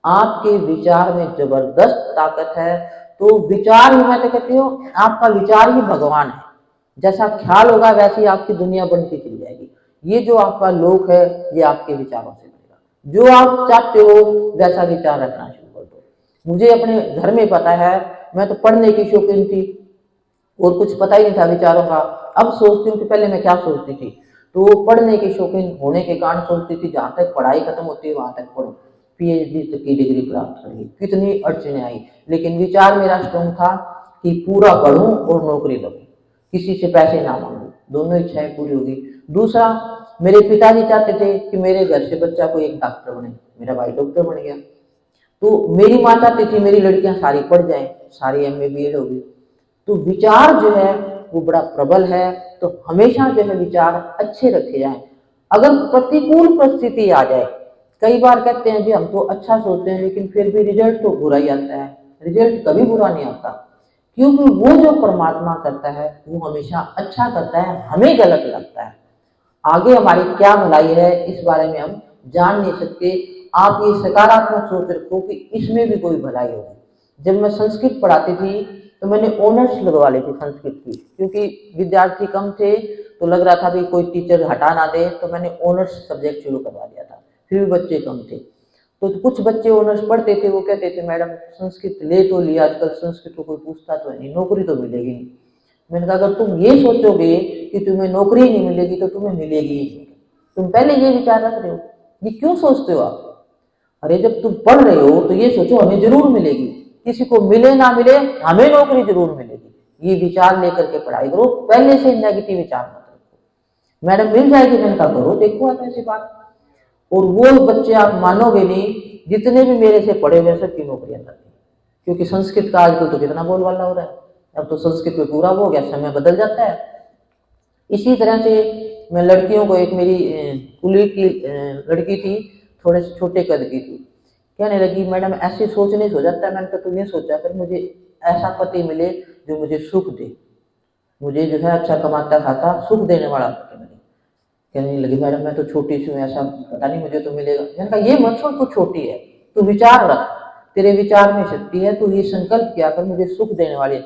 आपके विचार में जबरदस्त ताकत है। तो विचार ही, मैं तो कहती हूँ आपका विचार ही भगवान है। जैसा ख्याल होगा वैसी आपकी दुनिया बनती चली जाएगी। ये जो आपका लोक है ये आपके विचारों से बनेगा। जो आप चाहते हो वैसा विचार रखना शुरू कर दो। मुझे अपने घर में पता है, मैं तो पढ़ने की शौकीन थी और कुछ पता ही नहीं था विचारों का। अब सोचती हूँ कि पहले मैं क्या सोचती थी, तो पढ़ने की शौकीन होने के कारण सोचती थी जहाँ तक पढ़ाई खत्म होती है वहां तक पढ़ो, पीएचडी तक की डिग्री प्राप्त करिए। कितनी अड़चने आई, लेकिन विचार मेरा स्ट्रॉन्ग था कि पूरा पढ़ूं और नौकरी लगूं, किसी से पैसे ना मांगू, दोनों इच्छाएं पूरी होगी। दूसरा, मेरे पिताजी चाहते थे कि मेरे घर से बच्चा कोई एक डॉक्टर बने, मेरा भाई डॉक्टर बन गया। तो मेरी माँ चाहती थी मेरी लड़कियां सारी पढ़ जाएं, सारी एमए बीएड होगी। तो विचार जो है वो बड़ा प्रबल है, तो हमेशा जो है विचार अच्छे रखे जाएं। अगर प्रतिकूल परिस्थिति आ जाए, कई बार कहते हैं जी हम तो अच्छा सोचते हैं लेकिन फिर भी रिजल्ट तो बुरा ही आता है, रिजल्ट कभी बुरा नहीं आता, क्योंकि वो जो परमात्मा करता है वो हमेशा अच्छा करता है, हमें गलत लगता है। आगे हमारी क्या भलाई है इस बारे में हम जान नहीं सकते। आप ये सकारात्मक सोच रखो कि इसमें भी कोई भलाई होगी। जब मैं संस्कृत पढ़ाती थी तो मैंने ऑनर्स लगवा ली थी संस्कृत की, क्योंकि विद्यार्थी कम थे तो लग रहा था कि कोई टीचर हटा ना दे, तो मैंने ऑनर्स सब्जेक्ट शुरू करवा दिया था। फिर भी बच्चे कम थे, तो कुछ बच्चे ऑनर्स पढ़ते थे, वो कहते थे मैडम संस्कृत ले तो लिया, आजकल संस्कृत को कोई पूछता तो है नहीं, नौकरी तो मिलेगी नहीं। मैंने कहा अगर तुम ये सोचोगे कि तुम्हें नौकरी नहीं मिलेगी तो तुम्हें मिलेगी ही नहीं। तुम पहले ये विचार रख रहे हो, ये क्यों सोचते हो आप? अरे जब तुम पढ़ रहे हो तो ये सोचो हमें जरूर मिलेगी, किसी को मिले ना मिले हमें नौकरी जरूर मिलेगी। ये विचार लेकर के पढ़ाई करो, पहले से नेगेटिव विचार मत रखो। मैडम मिल जाएगी, मैंने कहा करो, देखो आप ऐसी बात। और वो बच्चे आप मानोगे नहीं, जितने भी मेरे से पढ़े हुए सबकी नौकरियां लग गई, क्योंकि संस्कृत का आजकल तो कितना बोलबाला हो रहा है, अब तो संस्कृत में पूरा हो गया, समय बदल जाता है। इसी तरह से मैं लड़कियों को, एक मेरी कुली की लड़की थी, थोड़े से छोटे कद की थी, कहने लगी मैडम ऐसे सोचने से हो जाता है। मैंने कहा तुम ये सोचा कर मुझे ऐसा पति मिले जो मुझे सुख दे, मुझे जो है अच्छा कमाता खाता सुख देने वाला पति मिले। कहने लगी मैडम मैं तो छोटी सी हूँ, ऐसा पता नहीं मुझे तो मिलेगा। मैंने कहा ये मत सोच तू छोटी है, तू विचार रख, तेरे विचार में शक्ति है, तू ये संकल्प किया कर मुझे सुख देने वाले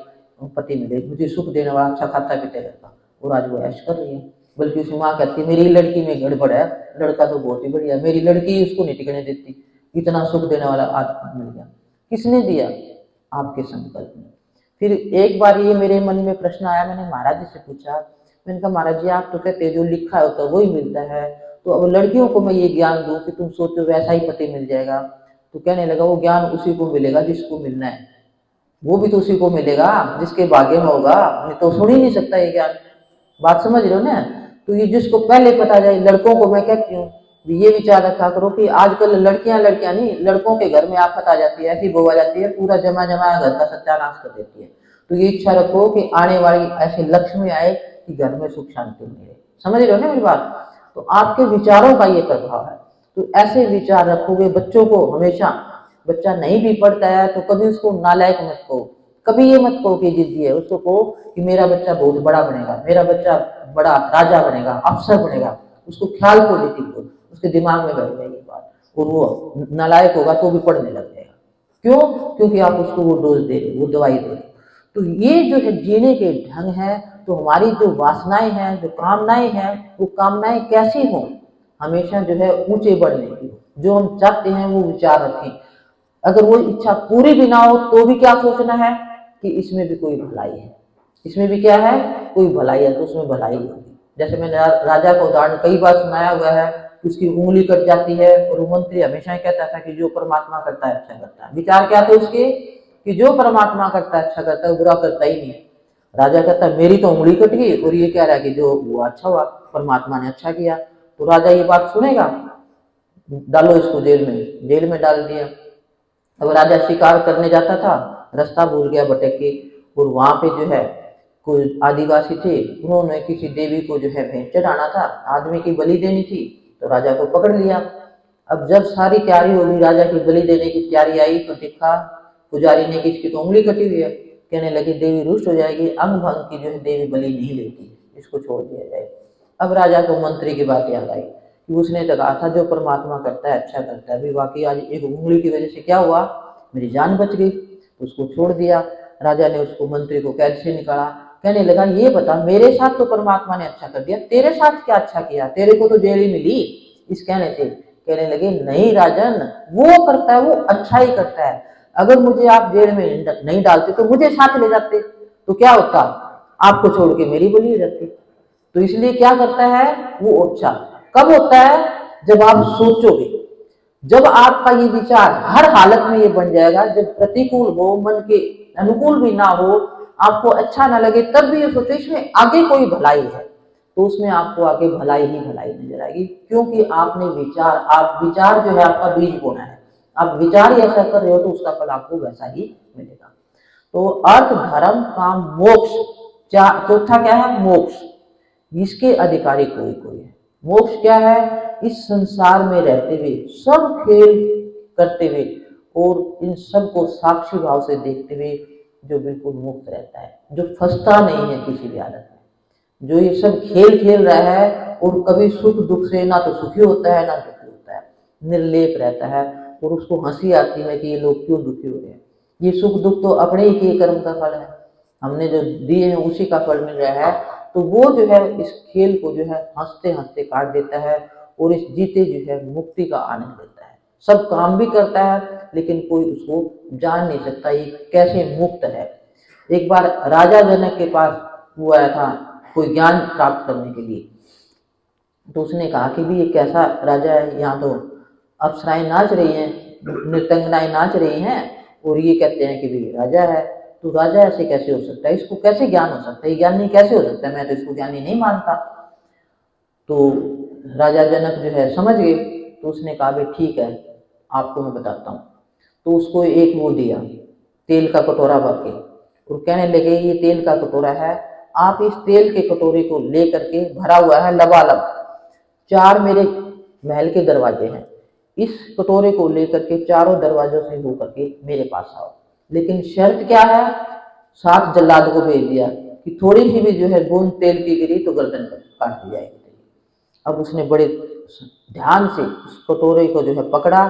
पति मिले, मुझे सुख देने वाला अच्छा खाता पीते रहता। और आज वो ऐश कर रही है, बल्कि उसकी माँ कहती है मेरी लड़की में गड़बड़ है, लड़का तो बहुत ही बढ़िया, मेरी लड़की उसको नहीं टिकने देती, इतना सुख देने वाला आदमी मिल गया। किसने दिया? आपके संकल्प ने। फिर एक बार ये मेरे मन में प्रश्न आया, मैंने महाराज जी से पूछा, मैंने कहा महाराज जी आप तो कहते हैं जो लिखा होता है वही मिलता है, तो अब लड़कियों को मैं ये ज्ञान दूं कि तुम सोचो वैसा ही पति मिल जाएगा? तो कहने लगा वो ज्ञान उसी को मिलेगा जिसको मिलना है, वो भी तो उसी को मिलेगा जिसके भाग्य में होगा, नहीं तो सुन ही नहीं सकता ये ज्ञान। बात समझ रहे हो ना? तो ये जिसको पहले पता जाए, लड़कों को मैं कहती हूँ ये विचार रखा करो कि आजकल लड़कियां नहीं, लड़कों के घर में आफत आ जाती है, ऐसी बहू आ जाती है पूरा जमा जमा घर का सत्यानाश कर देती है। तो ये इच्छा रखो कि आने वाली ऐसी लक्ष्मी आए कि घर में सुख शांति मिले। समझ रहे हो ना मेरी बात? तो आपके विचारों का ये प्रभाव है। तो ऐसे विचार रखोगे, बच्चों को हमेशा, बच्चा नहीं भी पढ़ता है तो कभी उसको नालायक मत कहो, कभी ये मत कहो कि जिद्दी है, उसको कहो कि मेरा बच्चा बहुत बड़ा बनेगा, मेरा बच्चा बड़ा राजा बनेगा, अफसर बनेगा। उसको ख्याल पॉजिटिव दो, उसके दिमाग में बैठ जाएगी बात, और वो नालायक होगा तो भी पढ़ने लग जाएगा। क्यों? क्योंकि आप उसको वो डोज दे रहे, वो दवाई दे रहे। तो ये जो है जीने के ढंग है, तो हमारी जो वासनाएं हैं, जो कामनाएं हैं, वो कामनाएं कैसी हों? हमेशा जो है ऊंचे बढ़ने की, जो हम चाहते हैं वो विचार रखें। अगर वो इच्छा पूरी भी ना हो तो भी क्या सोचना है कि इसमें भी कोई भलाई है, इसमें भी क्या है, कोई भलाई है, तो उसमें भलाई होगी। जैसे मैंने राजा का उदाहरण कई बार सुनाया हुआ है, उसकी उंगली कट जाती है और वो मंत्री हमेशा ही कहता था कि जो परमात्मा करता है अच्छा करता है। विचार क्या थे उसके कि जो परमात्मा करता है अच्छा करता है, बुरा करता ही नहीं। राजा कहता है मेरी तो उंगली कट गई और ये कह रहा है कि जो वो अच्छा हुआ, परमात्मा ने अच्छा किया। तो राजा ये बात सुनेगा? डालो इसको जेल में डाल दिया। अब राजा शिकार करने जाता था, रास्ता भूल गया भटक के, और वहां पे जो है कोई आदिवासी थे, उन्होंने किसी देवी को जो है भेंट चढ़ाना था, आदमी की बलि देनी थी, तो राजा को पकड़ लिया। अब जब सारी तैयारी होगी, राजा की बलि देने की तैयारी आई, तो देखा पुजारी ने कि इसकी तो उंगली कटी हुई है। कहने लगे देवी रुष्ट हो जाएगी, अंग भंग की जो है देवी बलि नहीं लेती, इसको छोड़ दिया जाए। अब राजा को मंत्री की बात याद आई कि उसने तो कहा था जो परमात्मा करता है अच्छा करता है, अभी वाकई आज एक उंगली की वजह से क्या हुआ, मेरी जान बच गई, तो उसको छोड़ दिया। राजा ने उसको, मंत्री को कैद से निकाला। कहने लगा ये बता मेरे साथ तो परमात्मा ने अच्छा कर दिया, तेरे साथ क्या अच्छा किया, तेरे को तो जेल ही मिली। इस कहने से कहने लगे नहीं राजन, वो करता है वो अच्छा ही करता है, अगर मुझे आप जेल में नहीं डालते तो मुझे साथ ले जाते, तो क्या होता, आपको छोड़ के मेरी बलि हो जाती। तो इसलिए क्या करता है वो अच्छा कब होता है, जब आप सोचोगे, जब आपका ये विचार हर हालत में ये बन जाएगा, जब प्रतिकूल हो, मन के अनुकूल भी ना हो, आपको अच्छा ना लगे, तब भी ये सोचो इसमें आगे कोई भलाई है, तो उसमें आपको आगे भलाई ही भलाई नजर आएगी, क्योंकि आपने विचार, आप विचार जो है आपका बीज बोना है, आप विचार ही ऐसा कर रहे हो तो उसका फल आपको वैसा ही मिलेगा। तो अर्थ, धर्म, काम, मोक्ष, चौथा क्या है, मोक्ष, इसके अधिकारी कोई कोई है। मोक्ष क्या है, इस संसार में रहते हुए, सब खेल करते हुए और इन सब को साक्षी भाव से देखते हुए जो बिल्कुल मुक्त रहता है, जो फंसता नहीं है किसी भी हालत में, जो ये सब खेल खेल रहा है और कभी सुख दुख से ना तो सुखी होता है ना दुखी होता है, निर्लेप रहता है, और उसको हंसी आती है कि ये लोग क्यों दुखी हो रहे हैं, ये सुख दुख तो अपने ही किए कर्म का फल है, हमने जो दिए हैं उसी का फल मिल रहा है। तो वो जो है इस खेल को जो है हंसते हंसते काट देता है और इस जीते जो है मुक्ति का आनंद लेता है, सब काम भी करता है लेकिन कोई उसको जान नहीं सकता ये कैसे मुक्त है। एक बार राजा जनक के पास वो आया था कोई ज्ञान प्राप्त करने के लिए, तो उसने कहा कि भी ये कैसा राजा है, यहाँ तो अप्सराएं नाच रही हैं, नृत्यंगनाएं नाच रही हैं और ये कहते हैं कि भी राजा है, तो राजा ऐसे कैसे हो सकता है, इसको कैसे ज्ञान हो सकता है, ये ज्ञानी कैसे हो सकता है, मैं तो इसको ज्ञानी नहीं मानता। तो राजा जनक जो है समझ गए, तो उसने कहा भाई ठीक है आपको मैं बताता हूँ। तो उसको एक वो दिया तेल का कटोरा भर के, और कहने लगे ये तेल का कटोरा है, आप इस तेल के कटोरे को ले करके, भरा हुआ है लबालब, 4 मेरे महल के दरवाजे हैं, इस कटोरे को लेकर के चारों दरवाजों से होकर के मेरे पास आओ, लेकिन शर्त क्या है, 7 जल्लाद को भेज दिया कि थोड़ी सी भी जो है बूंद तेल की गिरी तो गर्दन काट दी जाएगी। अब उसने बड़े ध्यान से उस कटोरे को जो है पकड़ा,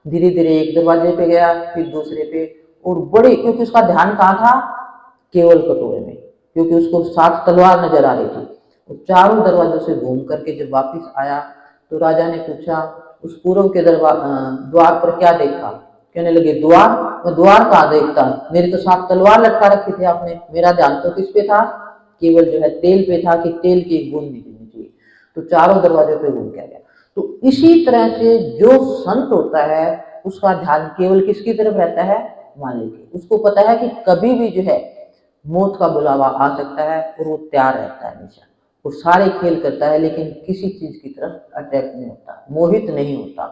धीरे धीरे एक दरवाजे पे गया, फिर दूसरे पे, और बड़े, क्योंकि उसका ध्यान कहाँ था, केवल कटोरे में, क्योंकि उसको 7 तलवार नजर आ रही थी। और चारों दरवाजों से घूम करके जब वापिस आया तो राजा ने पूछा उस पूर्व के द्वार पर क्या देखा, कहने लगे द्वार, मैं द्वार कहाँ देखता, मेरी तो 7 तलवार लटका रखी थी आपने, मेरा ध्यान तो किस पे था, केवल जो है तेल पे था कि तेल की एक बूंद निकलनी चाहिए। तो चारों दरवाजों पे घूम के आ गया। तो इसी तरह से जो संत होता है उसका ध्यान केवल किसकी तरफ रहता है, मालिक की, उसको पता है कि कभी भी जो है मौत का बुलावा आ सकता है और वो तैयार रहता है हमेशा, वो सारे खेल करता है लेकिन किसी चीज की तरफ अटैक नहीं होता, मोहित नहीं होता,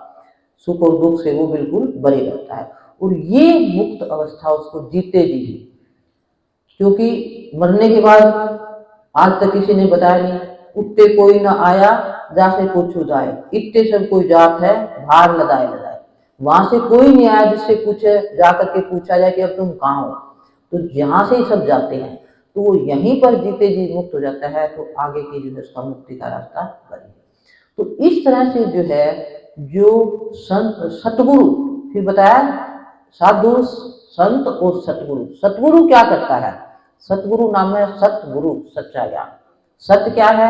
सुख और दुख से वो बिल्कुल बरे रहता है। और ये मुक्त अवस्था उसको जीते जी, क्योंकि मरने के बाद आज तक किसी ने बताया नहीं, उत्ते कोई ना आया जासे पूछू जाए, इतने सब कोई जात है भार लदाए लदाए, वहां से कोई नहीं आया जिससे पूछे जाकर के पूछा जाए कि अब तुम कहाँ हो, तो यहाँ से ही सब जाते हैं, तो वो यहीं पर जीते जी मुक्त हो जाता है, तो आगे की जो है उसका मुक्ति का रास्ता बने। तो इस तरह से जो है जो संत सतगुरु, फिर बताया साधु संत और सतगुरु, सतगुरु क्या करता है, सतगुरु नाम है सतगुरु, सच्चा ज्ञान। सत्य क्या है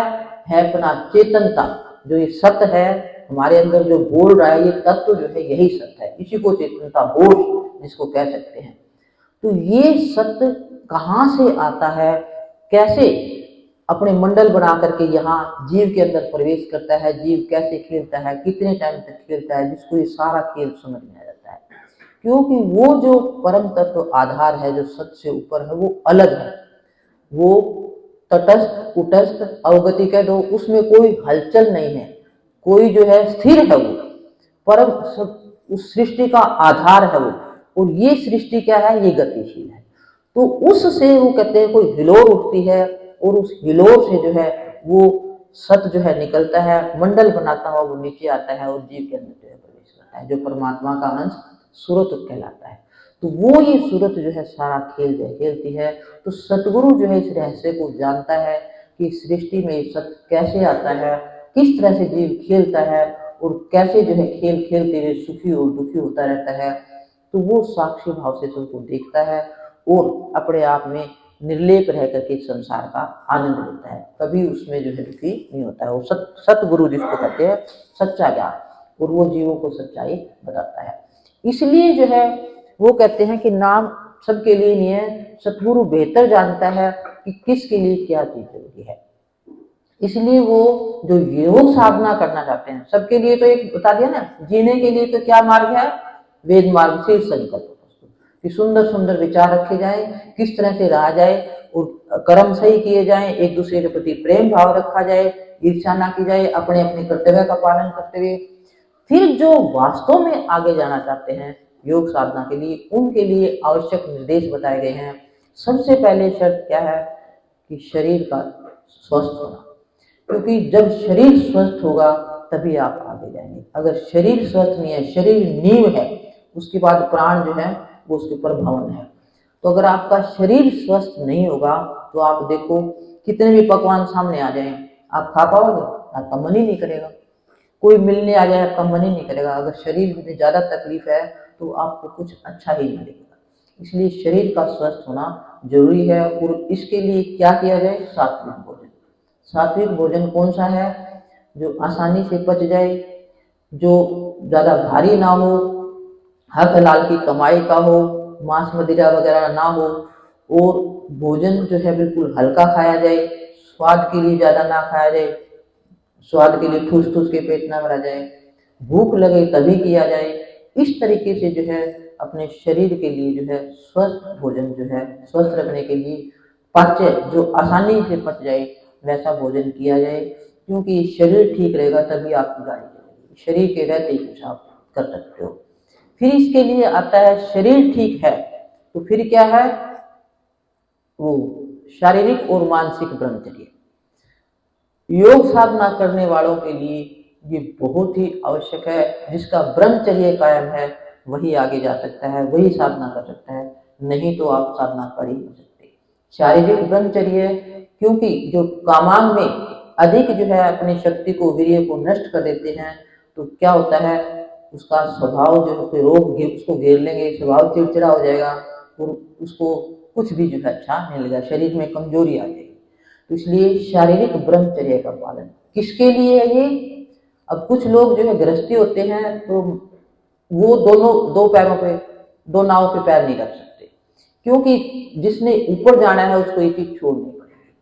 अपना चेतनता, जो ये सत्य है हमारे अंदर जो बोल रहा है, ये तत्व जो है यही सत्य है, इसी को चेतनता होश जिसको कह सकते हैं। तो ये सत्य कहाँ से आता है, कैसे अपने मंडल बना करके यहाँ जीव के अंदर प्रवेश करता है, जीव कैसे खेलता है, कितने टाइम तक खेलता है, जिसको ये सारा खेल समझ में आ जाता है। क्योंकि वो जो परम तत्व आधार है, जो सत्य से ऊपर है, वो अलग है, वो तटस्थ कुटस्थ अवगति कह दो, उसमें कोई हलचल नहीं है, कोई जो है स्थिर है, वो परम उस सृष्टि का आधार है वो, और ये सृष्टि क्या है, ये गतिशील है। तो उससे वो कहते हैं कोई हिलोर उठती है, और उस हिलोर से जो है वो सत जो है निकलता है, मंडल बनाता हुआ वो नीचे आता है और जीव के अंदर जो है प्रवेश करता है, जो परमात्मा का अंश सूरत कहलाता है। तो वो ये सूरत जो है सारा खेल जो खेलती है। तो सतगुरु जो है इस रहस्य को जानता है कि सृष्टि में सत्य कैसे आता है, किस तरह से जीव खेलता है, और कैसे जो है खेल खेलते हुए सुखी और दुखी होता रहता है। तो वो साक्षी भाव से सबको देखता है और अपने आप में निर्लेप रह करके संसार का आनंद लेता है, कभी उसमें जो है दुखी नहीं होता है। वो सतगुरु जिसको कहते हैं, सच्चा ज्ञान, और वो जीवों को सच्चाई बताता है। इसलिए जो है वो कहते हैं कि नाम सबके लिए नहीं है, सतगुरु बेहतर जानता है कि किसके लिए क्या चीज जरूरी है। इसलिए वो जो योग साधना करना चाहते हैं, सबके लिए तो एक बता दिया ना, जीने के लिए तो क्या मार्ग है, वेद मार्ग से संकल्प कि सुंदर सुंदर विचार रखे जाएं, किस तरह से रहा जाए और कर्म सही किए जाएं, एक दूसरे के प्रति प्रेम भाव रखा जाए, ईर्ष्या ना की जाए, अपने अपने कर्तव्य का पालन करते हुए। फिर जो वास्तव में आगे जाना चाहते हैं योग साधना के लिए, उनके लिए आवश्यक निर्देश बताए गए हैं। सबसे पहले शर्त क्या है कि शरीर का स्वस्थ होना, क्योंकि जब शरीर स्वस्थ होगा तभी आप आगे जाएंगे। अगर शरीर स्वस्थ नहीं है, शरीर नींव है, उसके बाद प्राण जो है वो उसके ऊपर भवन है। तो अगर आपका शरीर स्वस्थ नहीं होगा तो आप देखो कितने भी पकवान सामने आ जाएं, आप खा पाओगे? आपका मन ही नहीं करेगा। कोई मिलने आ जाए, आपका मन ही नहीं करेगा। अगर शरीर में ज्यादा तकलीफ है तो आपको कुछ अच्छा ही नहीं लगेगा। इसलिए शरीर का स्वस्थ होना जरूरी है। और इसके लिए क्या किया जाए? सात्विक भोजन। सात्विक भोजन कौन सा है? जो आसानी से पच जाए, जो ज्यादा भारी ना हो, हक हलाल की कमाई का हो, मांस मदिरा वगैरह ना हो, और भोजन जो है बिल्कुल हल्का खाया जाए, स्वाद के लिए ज्यादा ना खाया जाए, स्वाद के लिए ठूस ठूस के पेट ना भरा जाए, भूख लगे तभी किया जाए। इस तरीके से जो है अपने शरीर के लिए जो है स्वस्थ भोजन जो है स्वस्थ रखने के लिए पाच्य जो आसानी से पच जाए वैसा भोजन किया जाए। क्योंकि शरीर ठीक रहेगा तभी आपकी गाड़ी चलेगी। शरीर के रहते ही कुछ आप कर सकते हो। फिर इसके लिए आता है शरीर ठीक है तो फिर क्या है? वो शारीरिक और मानसिक ब्रह्मचर्य। योग साधना करने वालों के लिए ये बहुत ही आवश्यक है। जिसका ब्रह्मचर्य कायम है वही आगे जा सकता है, वही साधना कर सकता है, नहीं तो आप साधना कर ही नहीं सकते। शारीरिक ब्रह्मचर्य, क्योंकि जो कामांग में अधिक जो है अपनी शक्ति को, वीर्य को नष्ट कर देते हैं, तो क्या होता है उसका स्वभाव जो है रोग उसको घेर लेंगे, स्वभाव चिड़चिड़ा हो जाएगा और उसको कुछ भी जो है अच्छा नहीं लगेगा, शरीर में कमजोरी आ जाएगी। तो इसलिए शारीरिक ब्रह्मचर्य का पालन किसके लिए है ये? अब कुछ लोग जो है गृहस्थी होते हैं तो वो दोनों दो पैरों पे, दो नाव पे पैर नहीं रख सकते, क्योंकि जिसने ऊपर जाना है उसको एक ही छोड़नी पड़ेगी।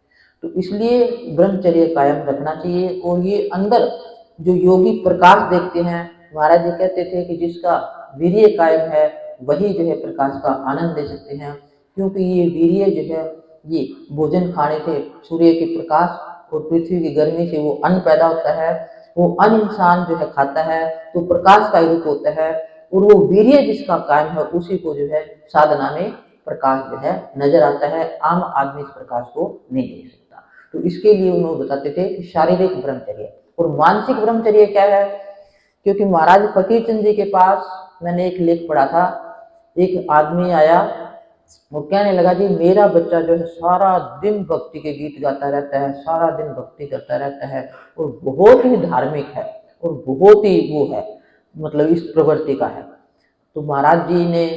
तो इसलिए ब्रह्मचर्य कायम रखना चाहिए। और ये अंदर जो योगी प्रकाश देखते हैं, महाराज जी कहते थे कि जिसका वीर्य कायम है वही जो है प्रकाश का आनंद ले सकते हैं। क्योंकि ये वीर्य जो है ये भोजन खाने से, सूर्य के प्रकाश और पृथ्वी की गर्मी से वो अन्न पैदा होता है। वो अन्न इंसान जो है खाता है तो प्रकाश का रूप होता है, और वो वीर्य जिसका कायम है उसी को जो है साधना में प्रकाश जो है नजर आता है। आम आदमी इस प्रकाश को नहीं देख सकता। तो इसके लिए उन्होंने बताते थे कि शारीरिक ब्रह्मचर्य और मानसिक ब्रह्मचर्य क्या है। क्योंकि महाराज फकीर चंद जी के पास मैंने एक लेख पढ़ा था, एक आदमी आया, वो कहने लगा जी मेरा बच्चा जो है सारा दिन भक्ति के गीत गाता रहता है, सारा दिन भक्ति करता रहता है और बहुत ही धार्मिक है और बहुत ही वो है, मतलब इस प्रवृत्ति का है। तो महाराज जी ने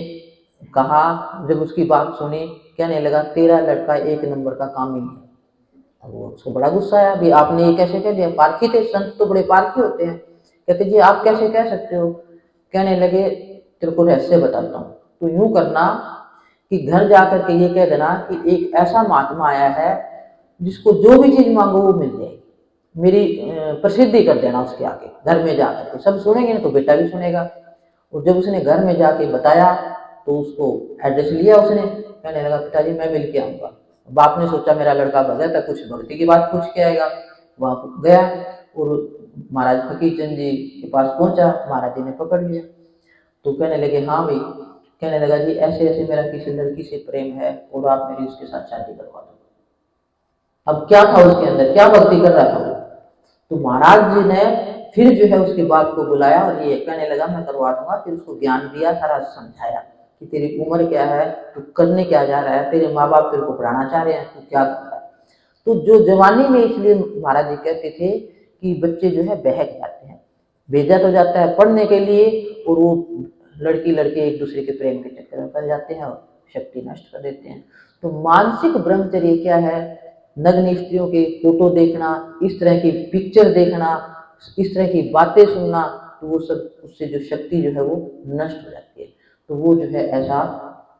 कहा, जब उसकी बात सुनी, कहने लगा तेरा लड़का एक नंबर का कामी है। अब वो उसको बड़ा गुस्सा आया, अभी आपने ये कैसे कह दिया? पारखी थे, संत तो बड़े पारखी होते हैं। कहते जी आप कैसे कह सकते हो? कहने लगे तेरे को रहस्य बताता हूँ, तो यूं करना कि घर जाकर के ये कह देना कि एक ऐसा महात्मा आया है जिसको जो भी चीज मांगो वो मिल जाएगी, मेरी प्रसिद्धि कर देना उसके आगे। घर में जाकर के सब सुनेंगे ना तो बेटा भी सुनेगा। और जब उसने घर में जाके बताया तो उसको एड्रेस लिया उसने, कहने लगा पिताजी मैं मिल के आऊंगा। बाप ने सोचा मेरा लड़का भगत है, कुछ भक्ति की बात पूछ के आएगा। वहां गया और महाराज फकीर चंद जी के पास पहुंचा, महाराज जी ने पकड़ लिया। तो कहने लगे हाँ भाई, कहने लगा जी ऐसे ऐसे मेरा किसी लड़की से प्रेम है और आप मेरी उसके साथ शादी करवा दो। अब क्या था उसके अंदर, क्या भक्ति कर रहा था वो? तो महाराज जी ने फिर जो है उसकी बात को बुलाया और ये कहने लगा मैं करवा दूंगा। फिर उसको ज्ञान दिया, सारा समझाया कि तेरी उम्र क्या है, तू करने क्या जा रहा है, तेरे माँ बाप तेरे को पढ़ाना चाह रहे हैं, तू क्या कर रहा है। तो जो जवानी में, इसलिए महाराज जी कहते थे कि बच्चे जो है बहक जाते हैं, भेजा तो जाता है पढ़ने के लिए और वो लड़की लड़के एक दूसरे के प्रेम के चक्कर में पड़ जाते हैं और शक्ति नष्ट कर देते हैं। तो मानसिक ब्रह्मचर्य क्या है? नग्न स्त्रियों के फोटो देखना, इस तरह की पिक्चर देखना, इस तरह की बातें सुनना, तो वो सब उससे जो शक्ति जो है वो नष्ट हो जाती है। तो वो जो है ऐसा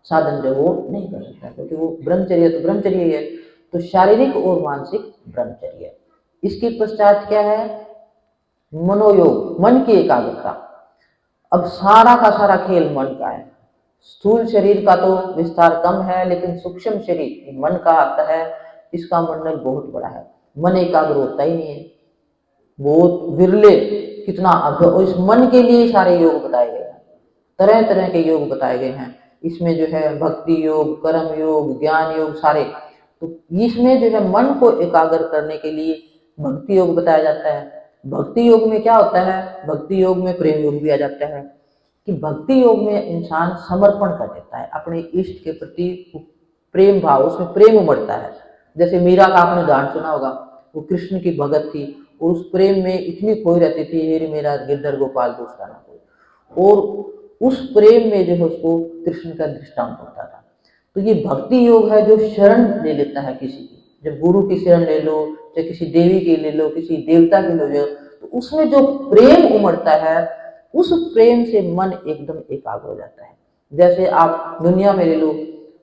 साधन जो वो नहीं कर सकता, क्योंकि वो ब्रह्मचर्य तो ब्रह्मचर्य ही है। तो शारीरिक और मानसिक ब्रह्मचर्य। इसके पश्चात क्या है? मनोयोग, मन की एकाग्रता। अब सारा का सारा खेल मन का है। स्थूल शरीर का तो विस्तार कम है, लेकिन सूक्ष्म शरीर मन का आता है, इसका मंडल बहुत बड़ा है। मन एकाग्र होता ही नहीं है, बहुत विरले, कितना और इस मन के लिए सारे योग बताए गए हैं, तरह तरह के योग बताए गए हैं। इसमें जो है भक्ति योग, कर्म योग, ज्ञान योग सारे। तो इसमें जो है मन को एकाग्र करने के लिए भक्ति योग बताया जाता है। भक्ति योग में क्या होता है? भक्ति योग में प्रेम योग भी आ जाता है, कि भक्ति योग में इंसान समर्पण कर देता है अपने इष्ट के प्रति, प्रेम भाव, उसमें प्रेम उमड़ता है। जैसे मीरा का आपने उदाहरण सुना होगा, वो कृष्ण की भगत थी और उस प्रेम में इतनी खोई रहती थी, हेरी मेरा गिरधर गोपाल दूसरा ना कोई, और उस प्रेम में जो है उसको कृष्ण का दृष्टांत होता था। तो ये भक्ति योग है जो शरण ले लेता है किसी की। जब गुरु की शरण ले लो, चाहे किसी देवी की ले लो, किसी देवता की ले लो, तो उसमें जो प्रेम उमड़ता है, उस प्रेम से मन एकदम एकाग्र हो जाता है। जैसे आप दुनिया में ले लो,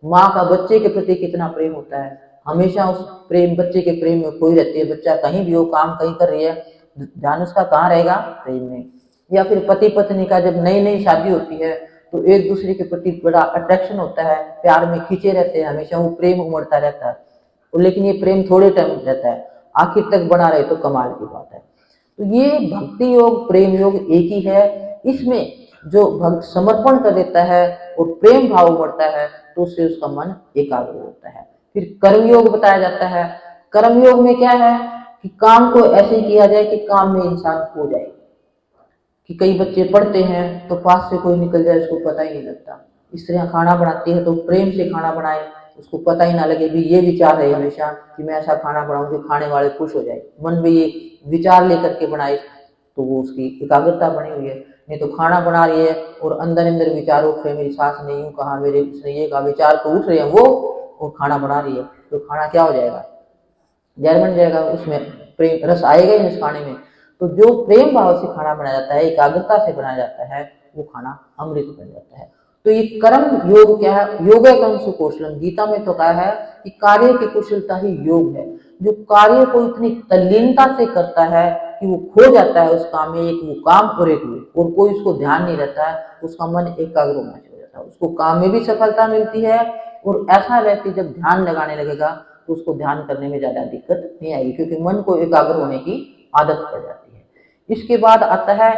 माँ का बच्चे के प्रति कितना प्रेम होता है, हमेशा उस प्रेम, बच्चे के प्रेम में खोई रहती है। बच्चा कहीं भी हो, काम कहीं कर रही है, ध्यान उसका कहाँ रहेगा? प्रेम में। या फिर पति पत्नी का जब नई नई शादी होती है तो एक दूसरे के प्रति बड़ा अट्रैक्शन होता है, प्यार में खींचे रहते हैं, हमेशा वो प्रेम उमड़ता रहता है। लेकिन ये प्रेम थोड़े टाइम रहता है, आखिर तक बना रहे तो कमाल की बात है। तो ये भक्ति योग, प्रेम योग एक ही है। इसमें जो भक्त समर्पण कर देता है और प्रेम भाव उमड़ता है, तो उससे उसका मन एकाग्र होता है। फिर कर्म योग बताया जाता है। कर्म योग में क्या है कि काम को ऐसे किया जाए कि काम में इंसान खो जाए। कि कई बच्चे पढ़ते हैं तो पास से कोई निकल जाए, उसको पता ही नहीं लगता। स्त्रियां खाना बनाती है तो प्रेम से खाना बनाए, उसको पता ही ना लगे भी ये विचार है हमेशा कि मैं ऐसा खाना बनाऊं कि खाने वाले खुश हो जाए, मन में ये विचार लेकर के बनाए, तो वो उसकी एकाग्रता बनी हुई है। नहीं तो खाना बना रही है और अंदर अंदर विचार उठ रहे, मेरी सास ने यूं कहा, मेरे उसने ये कहा, विचार तो उठ रहे हैं वो, और खाना बना रही है, तो खाना क्या हो जाएगा? जहर बन जाएगा। उसमें प्रेम रस आएगा ही नहीं उस खाने में। तो जो प्रेम भाव से खाना बनाया जाता है, एकाग्रता से बनाया जाता है, वो खाना अमृत बन जाता है। तो ये कर्म योग क्या है? योग कर्म सुकौशलम, गीता में तो कहा है कि कार्य की कुशलता ही योग है। जो कार्य को इतनी तल्लीनता से करता है कि वो खो जाता है उस काम में, एक वो काम और एक वो, और कोई उसको ध्यान नहीं रहता है, उसका मन एकाग्र होना हो जाता है, उसको काम में भी सफलता मिलती है। और ऐसा व्यक्ति जब ध्यान लगाने लगेगा तो उसको ध्यान करने में ज्यादा दिक्कत नहीं आएगी, क्योंकि मन को एकाग्र होने की आदत पड़ जाती है। इसके बाद आता है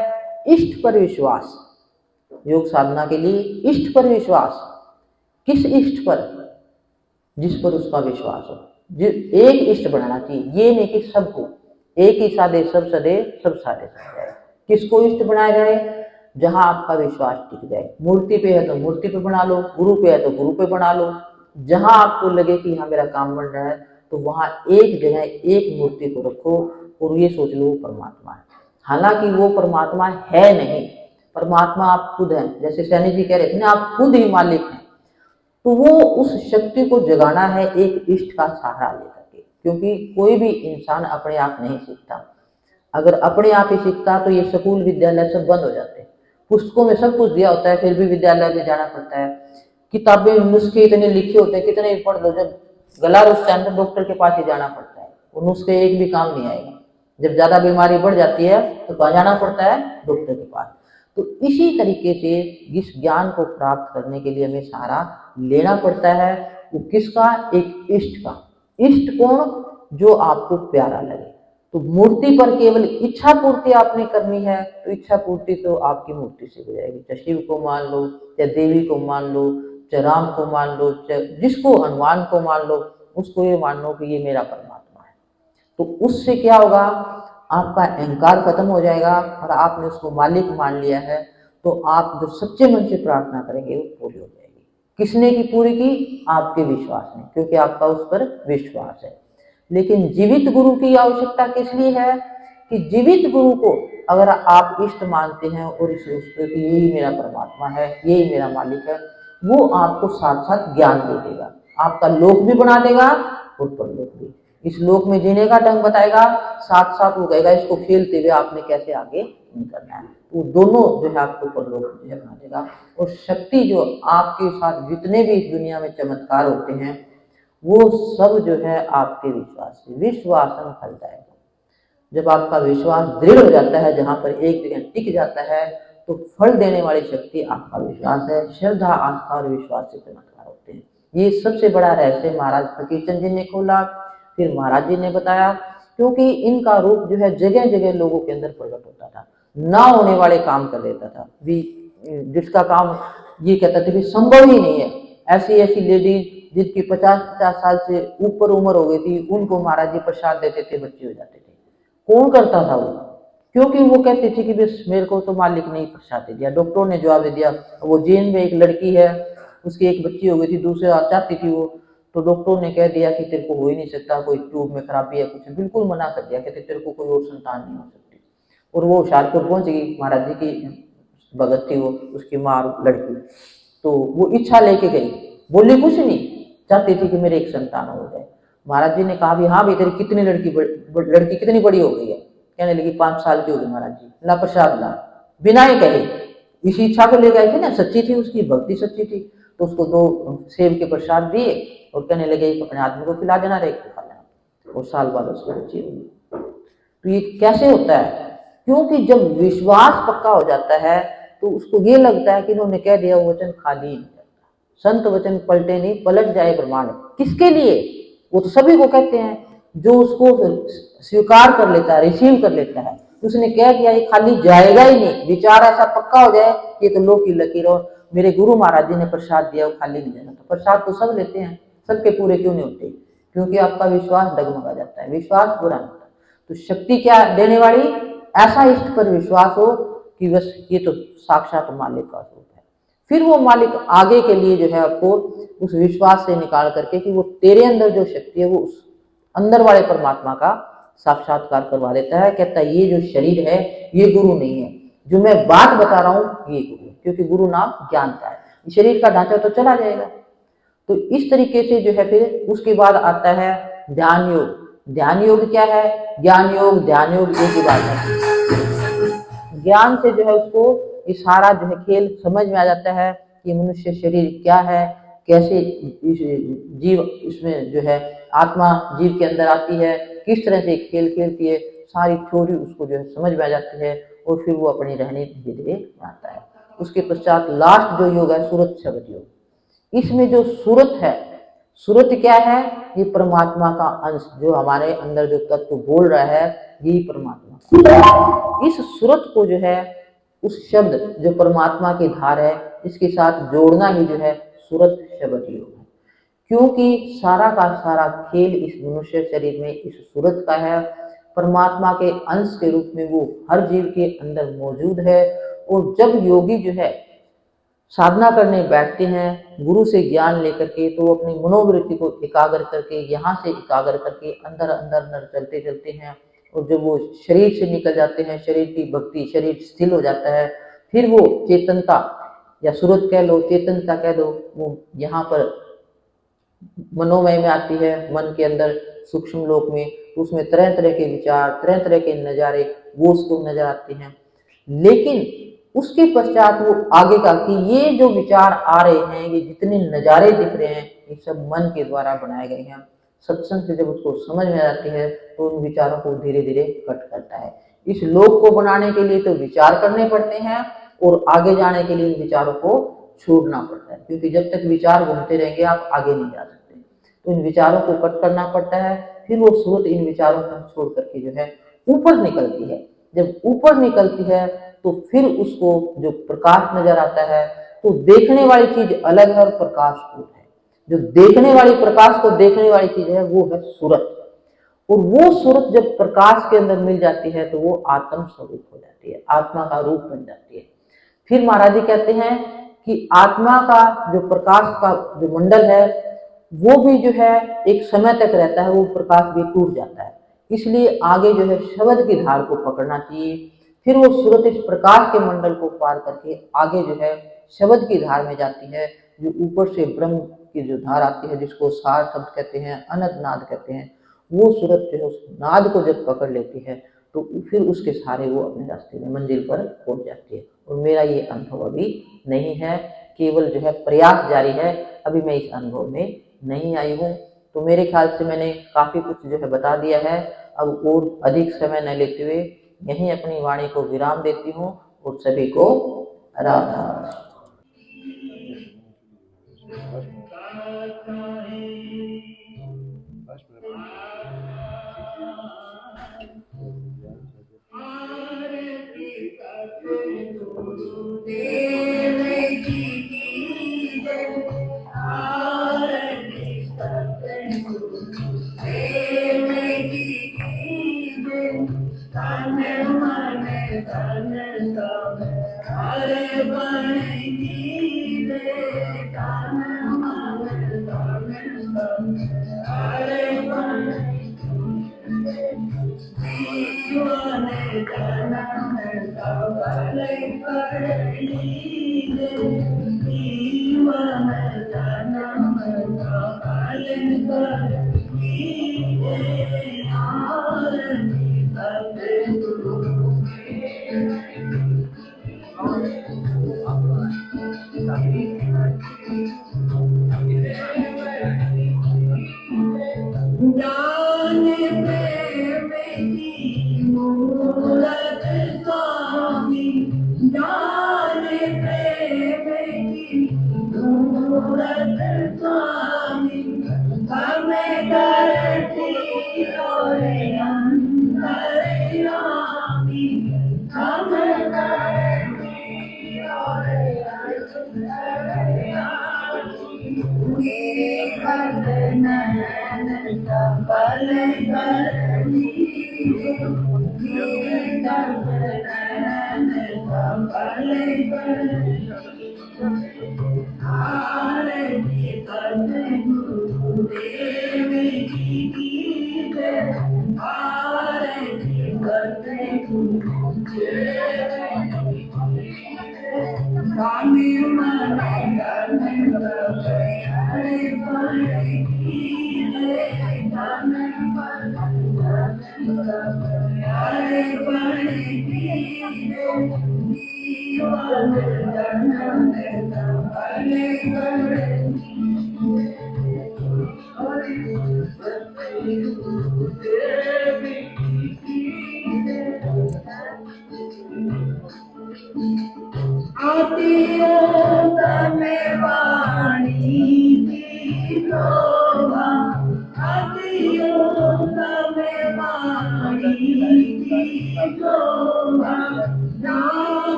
इष्ट पर विश्वास। योग साधना के लिए इष्ट पर विश्वास। किस इष्ट पर? जिस पर उसका विश्वास हो। एक इष्ट बनाना चाहिए, ये नहीं कि सबको एक ही साधे सब सदे, सब साधे सब जाए। किसको इष्ट बनाया जाए? जहां आपका विश्वास टिक जाए। मूर्ति पे है तो मूर्ति पे बना लो, गुरु पे है तो गुरु पे बना लो। जहां आपको लगे कि हाँ मेरा काम बन रहा है, तो वहां एक जगह एक मूर्ति को रखो और ये सोच लो परमात्मा है। हालांकि वो परमात्मा है नहीं, परमात्मा आप खुद हैं। जैसे सैनी जी कह रहे थे ना, आप खुद ही मालिक हैं। तो वो उस शक्ति को जगाना है एक इष्ट का सहारा लेकर के, क्योंकि कोई भी इंसान अपने आप नहीं सीखता। अगर अपने आप ही सीखता तो ये स्कूल विद्यालय सब बंद हो जाते। पुस्तकों में सब कुछ दिया होता है, फिर भी विद्यालय में जाना पड़ता है। किताबें, नुस्खे इतने लिखे होते हैं, कितने भी पढ़ लो, जब गला रुकता है तो डॉक्टर के पास ही जाना पड़ता है। वो नुस्खे एक भी काम नहीं आएगा। जब ज्यादा बीमारी बढ़ जाती है तो कहाँ जाना पड़ता है? डॉक्टर के पास। तो इसी तरीके से इस ज्ञान को प्राप्त करने के लिए हमें सहारा लेना पड़ता है। वो किसका? एक इष्ट का। इष्ट कौन? जो आपको प्यारा लगे। तो मूर्ति पर केवल इच्छा पूर्ति आपने करनी है, तो इच्छा पूर्ति तो आपकी मूर्ति से हो जाएगी। चाहे शिव को मान लो, चाहे देवी को मान लो, चाहे राम को मान लो, चाहे जिसको, हनुमान को मान लो, उसको ये मान लो कि ये मेरा परमात्मा है। तो उससे क्या होगा? आपका अहंकार खत्म हो जाएगा और आपने उसको मालिक मान लिया है। तो आप जो सच्चे मन से प्रार्थना करेंगे वो पूरी हो जाएगी। किसने की पूरी की? आपके विश्वास ने, क्योंकि आपका उस पर विश्वास है। लेकिन जीवित गुरु की आवश्यकता किस लिए है? कि जीवित गुरु को अगर आप इष्ट मानते हैं और इस सोचते कि यही मेरा परमात्मा है, यही मेरा मालिक है, वो आपको साथ साथ ज्ञान दे देगा, आपका लोक भी बना देगा और परलोक भी। इस लोक में जीने का ढंग बताएगा, साथ साथ वो कहेगा इसको खेलते हुए आपने कैसे आगे निकलना है। वो दोनों जो है आपको परलोक जो है बना देगा। और शक्ति जो आपके साथ जितने भी इस दुनिया में चमत्कार होते हैं वो सब जो है आपके विश्वास से, विश्वासन फल जाएगा। जब आपका विश्वास दृढ़ हो जाता है, जहां पर एक जगह टिक जाता है, तो फल देने वाली शक्ति आपका विश्वास है। श्रद्धा, आस्था और विश्वास से चमत्कार होते हैं। ये सबसे बड़ा रहस्य महाराज फकीरचंद जी ने खोला। फिर महाराज जी ने बताया, क्योंकि इनका रूप जो है जगह जगह लोगों के अंदर प्रकट होता था, ना होने वाले काम कर देता था, जिसका काम ये कहता था कि संभव ही नहीं है। ऐसी ऐसी लेडीज जिनकी 50-50 साल से ऊपर उम्र हो गई थी, उनको महाराज जी प्रसाद देते थे, बच्चे हो जाते थे। कौन करता था वो? क्योंकि वो कहते थे कि बस मेरे को तो मालिक ने प्रसाद दे दिया। डॉक्टरों ने जवाब दे दिया। वो जेल में एक लड़की है, उसकी एक बच्ची हो गई थी, दूसरे चाहती थी वो, तो डॉक्टरों ने कह दिया कि तेरे को हो ही नहीं सकता, कोई ट्यूब में खराबी है, कुछ बिल्कुल मना कर दिया, कहते तेरे को कोई और संतान नहीं हो सकती। और वो होशियारपुर पहुंच गई, महाराज जी की भगत थी वो, उसकी माँ लड़की, तो वो इच्छा लेके गई, बोली कुछ नहीं, चाहती थी कि मेरे एक संतान हो जाए। महाराज जी ने कहा भी हाँ भी तेरी कितनी लड़की कितनी बड़ी हो गई है? कहने लगी 5 साल की हो गई महाराज जी। ला प्रसाद ला, बिना ही कहे, इसी इच्छा को ले गए थे ना, सच्ची थी उसकी भक्ति, सच्ची थी। तो उसको 2 सेब के प्रसाद दिए और कहने लगे अपने आदमी को खिला देना, रेख को खा लेना। और साल बाद उसको बच्ची होगी। तो ये कैसे होता है? क्योंकि जब विश्वास पक्का हो जाता है तो उसको ये लगता है कि इन्होंने कह दिया वो वचन खाली नहीं जाता। संत वचन पलटे नहीं, पलट जाए ब्रह्मांड। किसके लिए? वो तो सभी को कहते हैं, जो उसको स्वीकार कर लेता है, रिसीव कर लेता है। उसने कह दिया ये खाली जाएगा ही नहीं, विचार ऐसा पक्का हो जाए ये तो लोक की लकीर। और मेरे गुरु महाराज जी ने प्रसाद दिया, वो खाली नहीं जाता। प्रसाद तो सब लेते हैं, सबके पूरे क्यों नहीं होते? क्योंकि आपका विश्वास डगमगा जाता है, विश्वास बुरा नहीं होता। तो शक्ति क्या देने वाली? ऐसा इष्ट पर विश्वास हो कि बस ये तो साक्षात मालिक का स्वरूप है। फिर वो मालिक आगे के लिए जो है आपको उस विश्वास से निकाल करके कि वो तेरे अंदर जो शक्ति है वो उस अंदर वाले परमात्मा का साक्षात्कार करवा देता है। कहता है ये जो शरीर है ये गुरु नहीं है, जो मैं बात बता रहा हूं ये गुरु है, क्योंकि गुरु नाम ज्ञान का है। शरीर का ढांचा तो चला जाएगा। तो इस तरीके से जो है फिर उसके बाद आता है ध्यान योग। ध्यान योग क्या है? ज्ञान योग, ध्यान योग एक ही बात है। ज्ञान से जो है उसको ये सारा जो है खेल समझ में आ जाता है कि मनुष्य शरीर क्या है, कैसे जीव इसमें जो है आत्मा जीव के अंदर आती है, किस तरह से खेल खेलती है, सारी थ्योरी उसको जो है समझ में आ जाती है। और फिर वो अपनी रहनी धीरे धीरे आता है। उसके पश्चात लास्ट जो योग है सूरत शब्द योग। इसमें जो सूरत है, सूरत क्या है? ये परमात्मा का अंश, जो हमारे अंदर जो तत्व बोल रहा है यही परमात्मा। इस सूरत को जो है उस शब्द जो परमात्मा की धार है इसके साथ जोड़ना ही जो है सूरत शब्द योग है। क्योंकि सारा का सारा खेल इस मनुष्य शरीर में इस सूरत का है। परमात्मा के अंश के रूप में वो हर जीव के अंदर मौजूद है। और जब योगी जो है साधना करने बैठते हैं गुरु से ज्ञान लेकर के, तो अपनी मनोवृत्ति को एकाग्र करके, यहाँ से एकाग्र करके अंदर अंदर अंदर चलते चलते हैं। और जब वो शरीर से निकल जाते हैं, शरीर की भक्ति, शरीर स्थिर हो जाता है, फिर वो चेतनता या सूरत कह लो, चेतनता कह दो, वो यहाँ पर मनोमय में आती है, मन के अंदर सूक्ष्म लोक में। उसमें तरह तरह के विचार, तरह तरह के नज़ारे वो उसको नजर आते हैं। लेकिन उसके पश्चात वो आगे का कि ये जो विचार आ रहे हैं, ये जितने नज़ारे दिख रहे हैं, ये सब मन के द्वारा बनाए गए हैं। सत्संग से जब उसको समझ में आती है तो उन विचारों को धीरे धीरे कट करता है। इस लोक को बनाने के लिए तो विचार करने पड़ते हैं और आगे जाने के लिए इन विचारों को छोड़ना पड़ता है, क्योंकि जब तक विचार घूमते रहेंगे आप आगे नहीं जा सकते। तो इन विचारों को कट करना पड़ता है। फिर वो सूरत इन विचारों को छोड़ करके जो है ऊपर निकलती है। जब ऊपर निकलती है तो फिर उसको जो प्रकाश नजर आता है, तो देखने वाली चीज अलग है और प्रकाश को है। जो देखने वाली, प्रकाश को देखने वाली चीज है वो है सूरत। और वो सूरत जब प्रकाश के अंदर मिल जाती है तो वो आत्म स्वरूप हो जाती है, आत्मा का रूप बन जाती है। फिर महाराज जी कहते हैं कि आत्मा का जो प्रकाश का जो मंडल है वो भी जो है एक समय तक रहता है, वो प्रकाश भी टूट जाता है। इसलिए आगे जो है शब्द की धार को पकड़ना चाहिए। फिर वो सूरत इस प्रकाश के मंडल को पार करके आगे जो है शब्द की धार में जाती है, जो ऊपर से ब्रह्म की जो धार आती है, जिसको सार शब्द कहते हैं, अनंत नाद कहते हैं। वो सूरत जो है उस नाद को जब पकड़ लेती है तो फिर उसके सहारे वो अपने रास्ते में मंजिल पर पहुंच जाती है। और मेरा ये अनुभव अभी नहीं है, केवल जो है प्रयास जारी है, अभी मैं इस अनुभव में नहीं आई हूँ। तो मेरे ख्याल से मैंने काफ़ी कुछ जो है बता दिया है। अब और अधिक समय न लेते हुए यहीं अपनी वाणी को विराम देती हूँ और सभी को राधा।